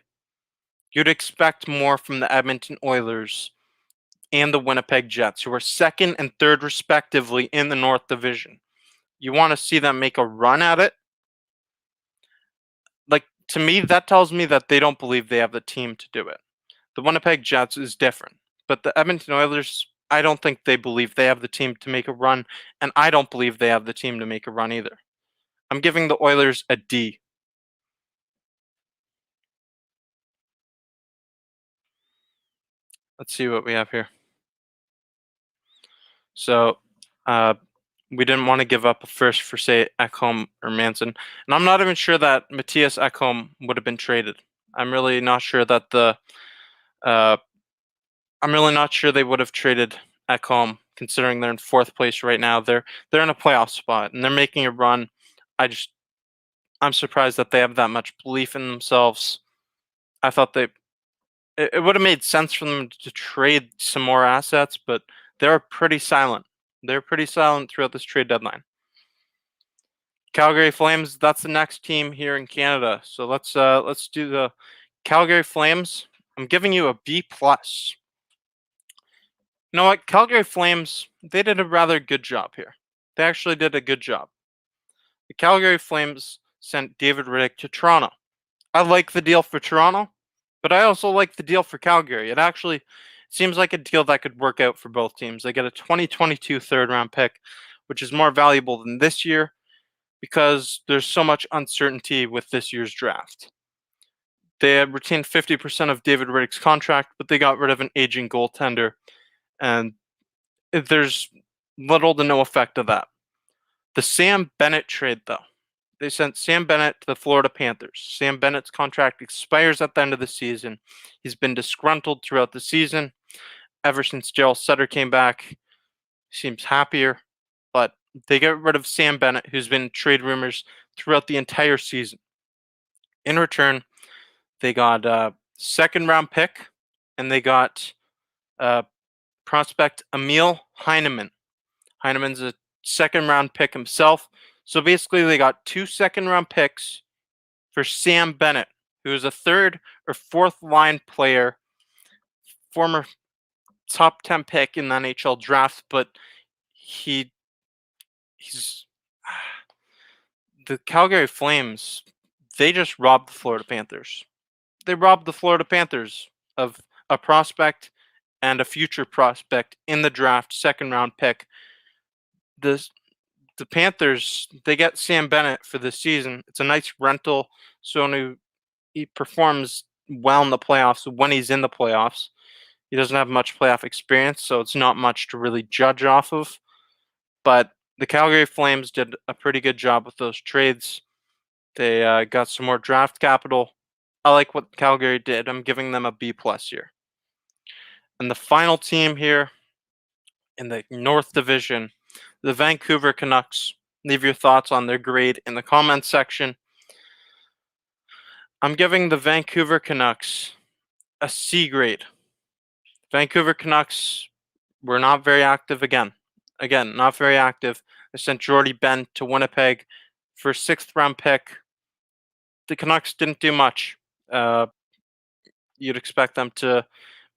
you'd expect more from the Edmonton Oilers and the Winnipeg Jets, who are second and third respectively in the North Division. You want to see them make a run at it? Like, to me, that tells me that they don't believe they have the team to do it. The Winnipeg Jets is different, but the Edmonton Oilers, I don't think they believe they have the team to make a run, and I don't believe they have the team to make a run either. I'm giving the Oilers a D. Let's see what we have here. So, we didn't want to give up a first for, say, Ekholm or Manson. And I'm not even sure that Matthias Ekholm would have been traded. I'm really not sure that I'm really not sure they would have traded Ekholm, considering they're in fourth place right now. They're in a playoff spot and they're making a run. I'm surprised that they have that much belief in themselves. I thought it would have made sense for them to trade some more assets, but they're pretty silent. They're pretty silent throughout this trade deadline. Calgary Flames, that's the next team here in Canada. So let's do the Calgary Flames. I'm giving you a B+. You know what? Calgary Flames, they did a rather good job here. They actually did a good job. The Calgary Flames sent David Rittich to Toronto. I like the deal for Toronto, but I also like the deal for Calgary. It actually seems like a deal that could work out for both teams. They get a 2022 third-round pick, which is more valuable than this year because there's so much uncertainty with this year's draft. They had retained 50% of David Rittich's contract, but they got rid of an aging goaltender, and there's little to no effect of that. The Sam Bennett trade, though. They sent Sam Bennett to the Florida Panthers. Sam Bennett's contract expires at the end of the season. He's been disgruntled throughout the season. Ever since Gerald Sutter came back, he seems happier. But they get rid of Sam Bennett, who's been in trade rumors throughout the entire season. In return, they got a second-round pick, and they got prospect Emil Heineman. Heineman's a second-round pick himself. So basically, they got 2 second-round picks for Sam Bennett, who is a third or fourth line player, former top 10 pick in the NHL draft, but he's the Calgary Flames. They just robbed the Florida Panthers. They robbed the Florida Panthers of a prospect and a future prospect in the draft, second-round pick. The Panthers, they get Sam Bennett for this season. It's a nice rental, so he performs well in the playoffs when he's in the playoffs. He doesn't have much playoff experience, so it's not much to really judge off of. But the Calgary Flames did a pretty good job with those trades. They got some more draft capital. I like what Calgary did. I'm giving them a B+ here. And the final team here in the North Division, the Vancouver Canucks. Leave your thoughts on their grade in the comments section. I'm giving the Vancouver Canucks a C grade. Vancouver Canucks were not very active again. Again, not very active. They sent Jordy Ben to Winnipeg for a 6th-round pick. The Canucks didn't do much. You'd expect them to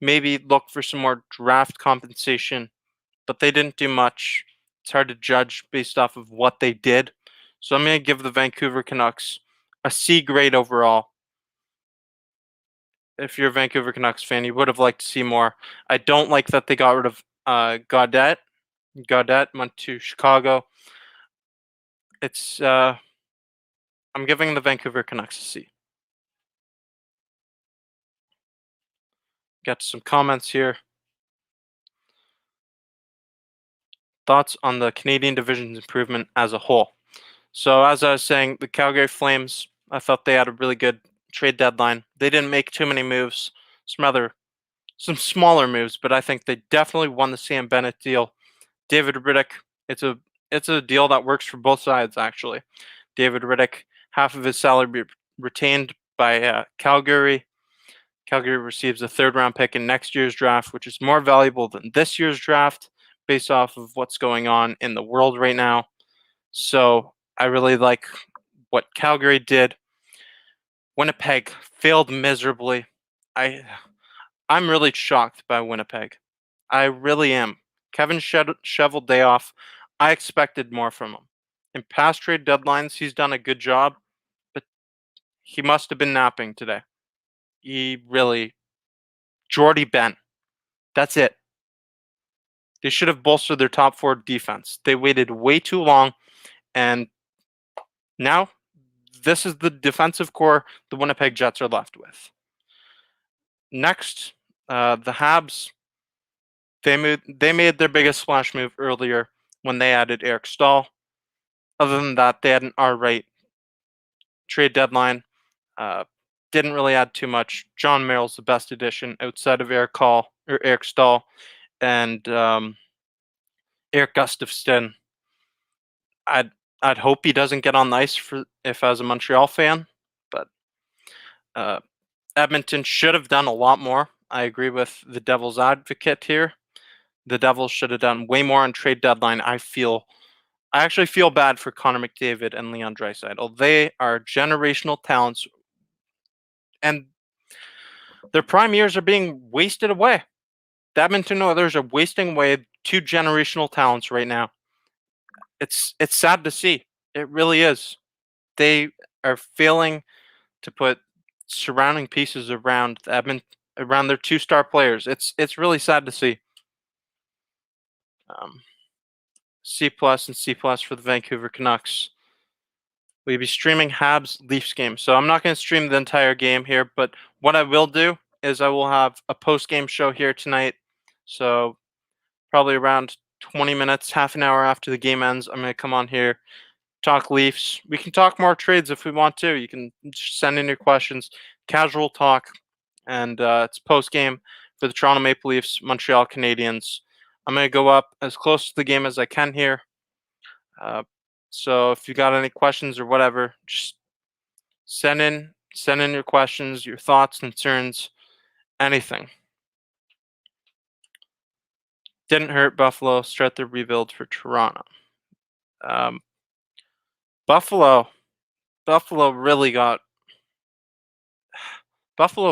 maybe look for some more draft compensation, but they didn't do much. It's hard to judge based off of what they did. So I'm going to give the Vancouver Canucks a C grade overall. If you're a Vancouver Canucks fan, you would have liked to see more. I don't like that they got rid of Gaudette. Gaudette went to Chicago. I'm giving the Vancouver Canucks a C. Got some comments here. Thoughts on the Canadian division's improvement as a whole. So as I was saying, the Calgary Flames, I thought they had a really good trade deadline. They didn't make too many moves. Some smaller moves, but I think they definitely won the Sam Bennett deal. David Riddick, it's a deal that works for both sides actually. David Riddick, half of his salary retained by Calgary. Calgary receives a third-round pick in next year's draft, which is more valuable than this year's draft based off of what's going on in the world right now. So I really like what Calgary did. Winnipeg failed miserably. I'm really shocked by Winnipeg. I really am. Kevin Cheveldayoff, I expected more from him. In past trade deadlines, he's done a good job, but he must have been napping today. Jordy Ben. That's it. They should have bolstered their top four defense. They waited way too long, and now this is the defensive core the Winnipeg Jets are left with. Next, the Habs. They made their biggest splash move earlier when they added Eric Stahl. Other than that, they had an all-right trade deadline. Didn't really add too much. John Merrill's the best addition outside of Eric Stahl, and Eric Gustafsson. I'd hope he doesn't get on the ice if as a Montreal fan, but Edmonton should have done a lot more. I agree with the Devil's advocate here. The Devils should have done way more on trade deadline. I actually feel bad for Connor McDavid and Leon Draisaitl. They are generational talents, and their prime years are being wasted away. The Edmonton Oilers are wasting away two generational talents right now. It's sad to see. It really is. They are failing to put surrounding pieces around their two-star players. It's really sad to see. C+ and C+ for the Vancouver Canucks. We'll be streaming Habs Leafs game. So I'm not going to stream the entire game here, but what I will do is I will have a post-game show here tonight. So probably around 20 minutes, half an hour after the game ends, I'm going to come on here, talk Leafs. We can talk more trades if we want to. You can just send in your questions, casual talk, and it's post-game for the Toronto Maple Leafs, Montreal Canadiens. I'm going to go up as close to the game as I can here. So if you got any questions or whatever, just send in your questions, your thoughts, concerns, anything. Didn't hurt Buffalo. Start the rebuild for Toronto. Buffalo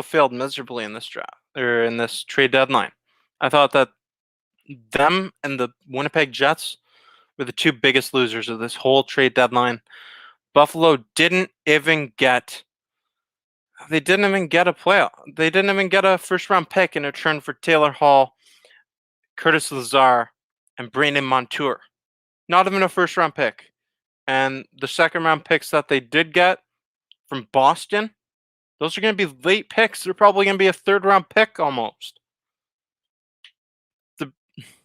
failed miserably in this draft or in this trade deadline. I thought that them and the Winnipeg Jets were the two biggest losers of this whole trade deadline. Buffalo didn't even get a playoff. They didn't even get a first-round pick in return for Taylor Hall, Curtis Lazar, and Brandon Montour. Not even a first-round pick. And the second-round picks that they did get from Boston, those are going to be late picks. They're probably going to be a third-round pick almost.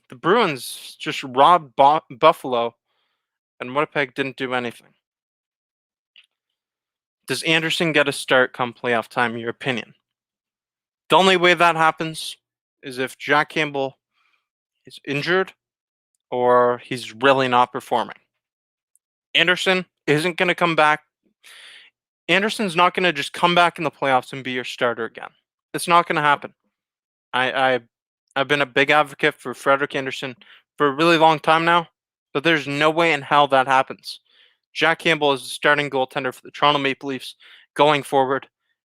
The Bruins just robbed Buffalo, and Winnipeg didn't do anything. Does Anderson get a start come playoff time, in your opinion? The only way that happens is if Jack Campbell is injured or he's really not performing. Anderson isn't going to come back. Anderson's not going to just come back in the playoffs and be your starter again. It's not going to happen. I've been a big advocate for Frederik Andersen for a really long time now, but there's no way in hell that happens. Jack Campbell is the starting goaltender for the Toronto Maple Leafs going forward,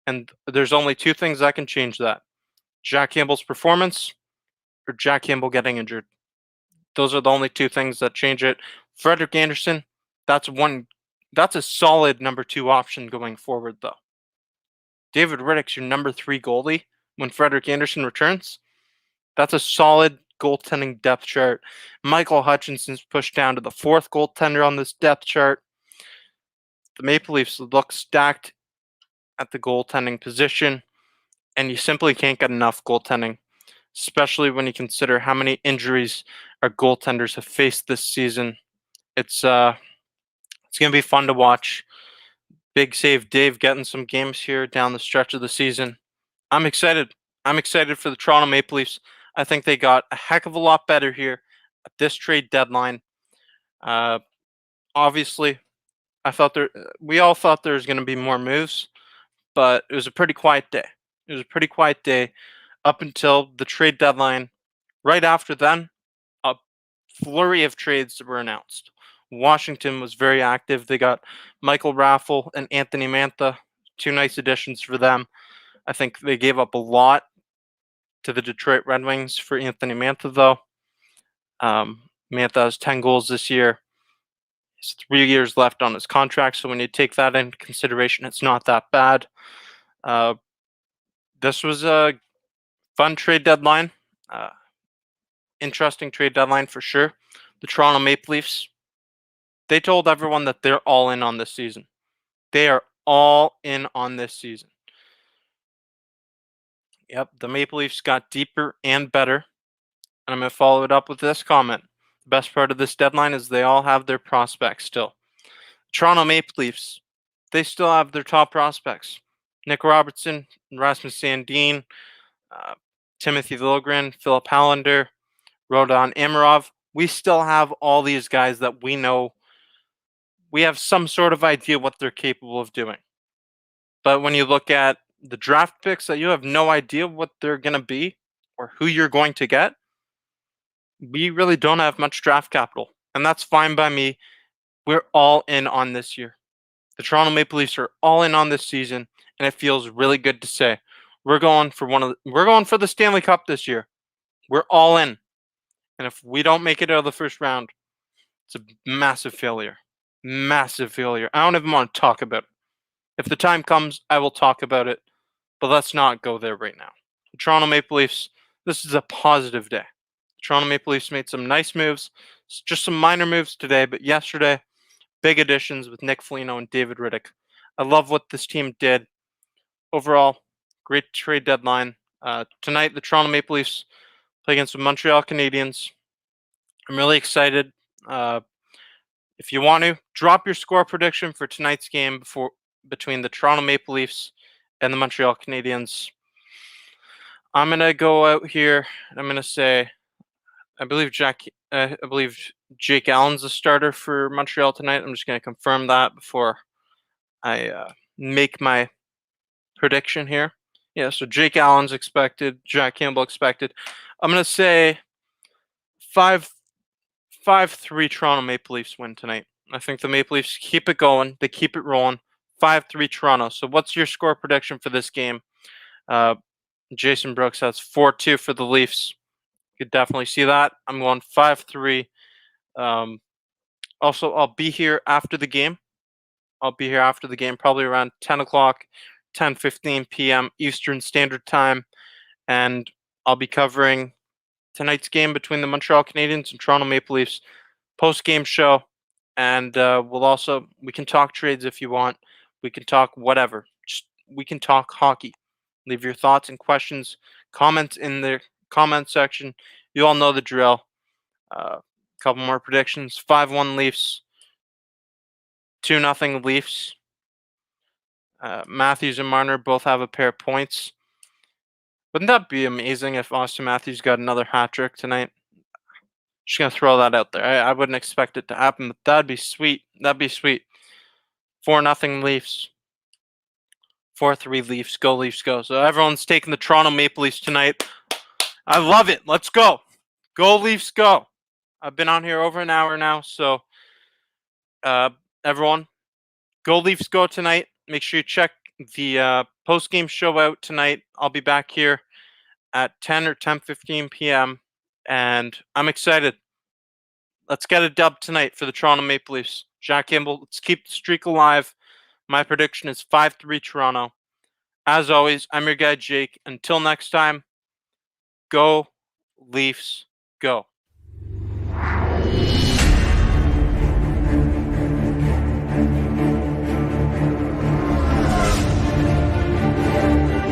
and there's only two things that can change that. Jack Campbell's performance or Jack Campbell getting injured. Those are the only two things that change it. Frederik Andersen, that's a solid number 2 option going forward, though. David Riddick's your number 3 goalie when Frederik Andersen returns. That's a solid goaltending depth chart. Michael Hutchinson's pushed down to the 4th goaltender on this depth chart. The Maple Leafs look stacked at the goaltending position, and you simply can't get enough goaltending, especially when you consider how many injuries our goaltenders have faced this season. It's going to be fun to watch. Big Save Dave getting some games here down the stretch of the season. I'm excited. I'm excited for the Toronto Maple Leafs. I think they got a heck of a lot better here at this trade deadline. Uh, Obviously, we all thought there was going to be more moves, but it was a pretty quiet day. It was a pretty quiet day up until the trade deadline. Right after then, a flurry of trades were announced. Washington was very active. They got Michael Raffle and Anthony Mantha, two nice additions for them. I think they gave up a lot to the Detroit Red Wings for Anthony Mantha, though. Mantha has 10 goals this year. He's 3 years left on his contract, so when you take that into consideration, it's not that bad. This was a fun trade deadline. Interesting trade deadline for sure. The Toronto Maple Leafs, they told everyone that they're all in on this season. They are all in on this season. Yep, the Maple Leafs got deeper and better. And I'm going to follow it up with this comment. The best part of this deadline is they all have their prospects still. Toronto Maple Leafs, they still have their top prospects. Nick Robertson, Rasmus Sandin, Timothy Liljegren, Philip Hallander, Rodon Amirov. We still have all these guys that we know. We have some sort of idea what they're capable of doing. But when you look at the draft picks that you have no idea what they're going to be or who you're going to get, we really don't have much draft capital. And that's fine by me. We're all in on this year. The Toronto Maple Leafs are all in on this season, and it feels really good to say we're going for the Stanley Cup this year. We're all in. And if we don't make it out of the first round, it's a massive failure. Massive failure. I don't even want to talk about it. If the time comes, I will talk about it, but let's not go there right now. The Toronto Maple Leafs, this is a positive day. The Toronto Maple Leafs made some nice moves, just some minor moves today, but yesterday, big additions with Nick Foligno and David Riddick. I love what this team did. Overall, great trade deadline. Tonight, the Toronto Maple Leafs play against the Montreal Canadiens. I'm really excited. If you want to, drop your score prediction for tonight's game between the Toronto Maple Leafs and the Montreal Canadiens. I'm gonna go out here and I'm gonna say, I believe Jake Allen's the starter for Montreal tonight. I'm just gonna confirm that before I make my prediction here. Yeah, so Jake Allen's expected, Jack Campbell expected. I'm gonna say 5-3 Toronto Maple Leafs win tonight. I think the Maple Leafs keep it going. They keep it rolling. 5-3 Toronto. So what's your score prediction for this game? Jason Brooks has 4-2 for the Leafs. You could definitely see that. I'm going 5-3. Also, I'll be here after the game. Probably around 10 o'clock, 10:15 p.m. Eastern Standard Time. And I'll be covering tonight's game between the Montreal Canadiens and Toronto Maple Leafs post-game show. And we can talk trades if you want. We can talk whatever. We can talk hockey. Leave your thoughts and questions, comments in the comment section. You all know the drill. Couple more predictions. 5-1 Leafs. 2-0 Leafs. Matthews and Marner both have a pair of points. Wouldn't that be amazing if Austin Matthews got another hat trick tonight? Just gonna throw that out there. I wouldn't expect it to happen, but that'd be sweet. 4-0 Leafs. 4-3 Leafs. Go Leafs, go. So everyone's taking the Toronto Maple Leafs tonight. I love it. Let's go. Go Leafs, go. I've been on here over an hour now, so everyone, go Leafs, go tonight. Make sure you check the post-game show out tonight. I'll be back here at 10 or 10:15 p.m. and I'm excited. Let's get a dub tonight for the Toronto Maple Leafs. Jack Campbell, let's keep the streak alive. My prediction is 5-3 Toronto. As always, I'm your guy, Jake. Until next time, go Leafs, go.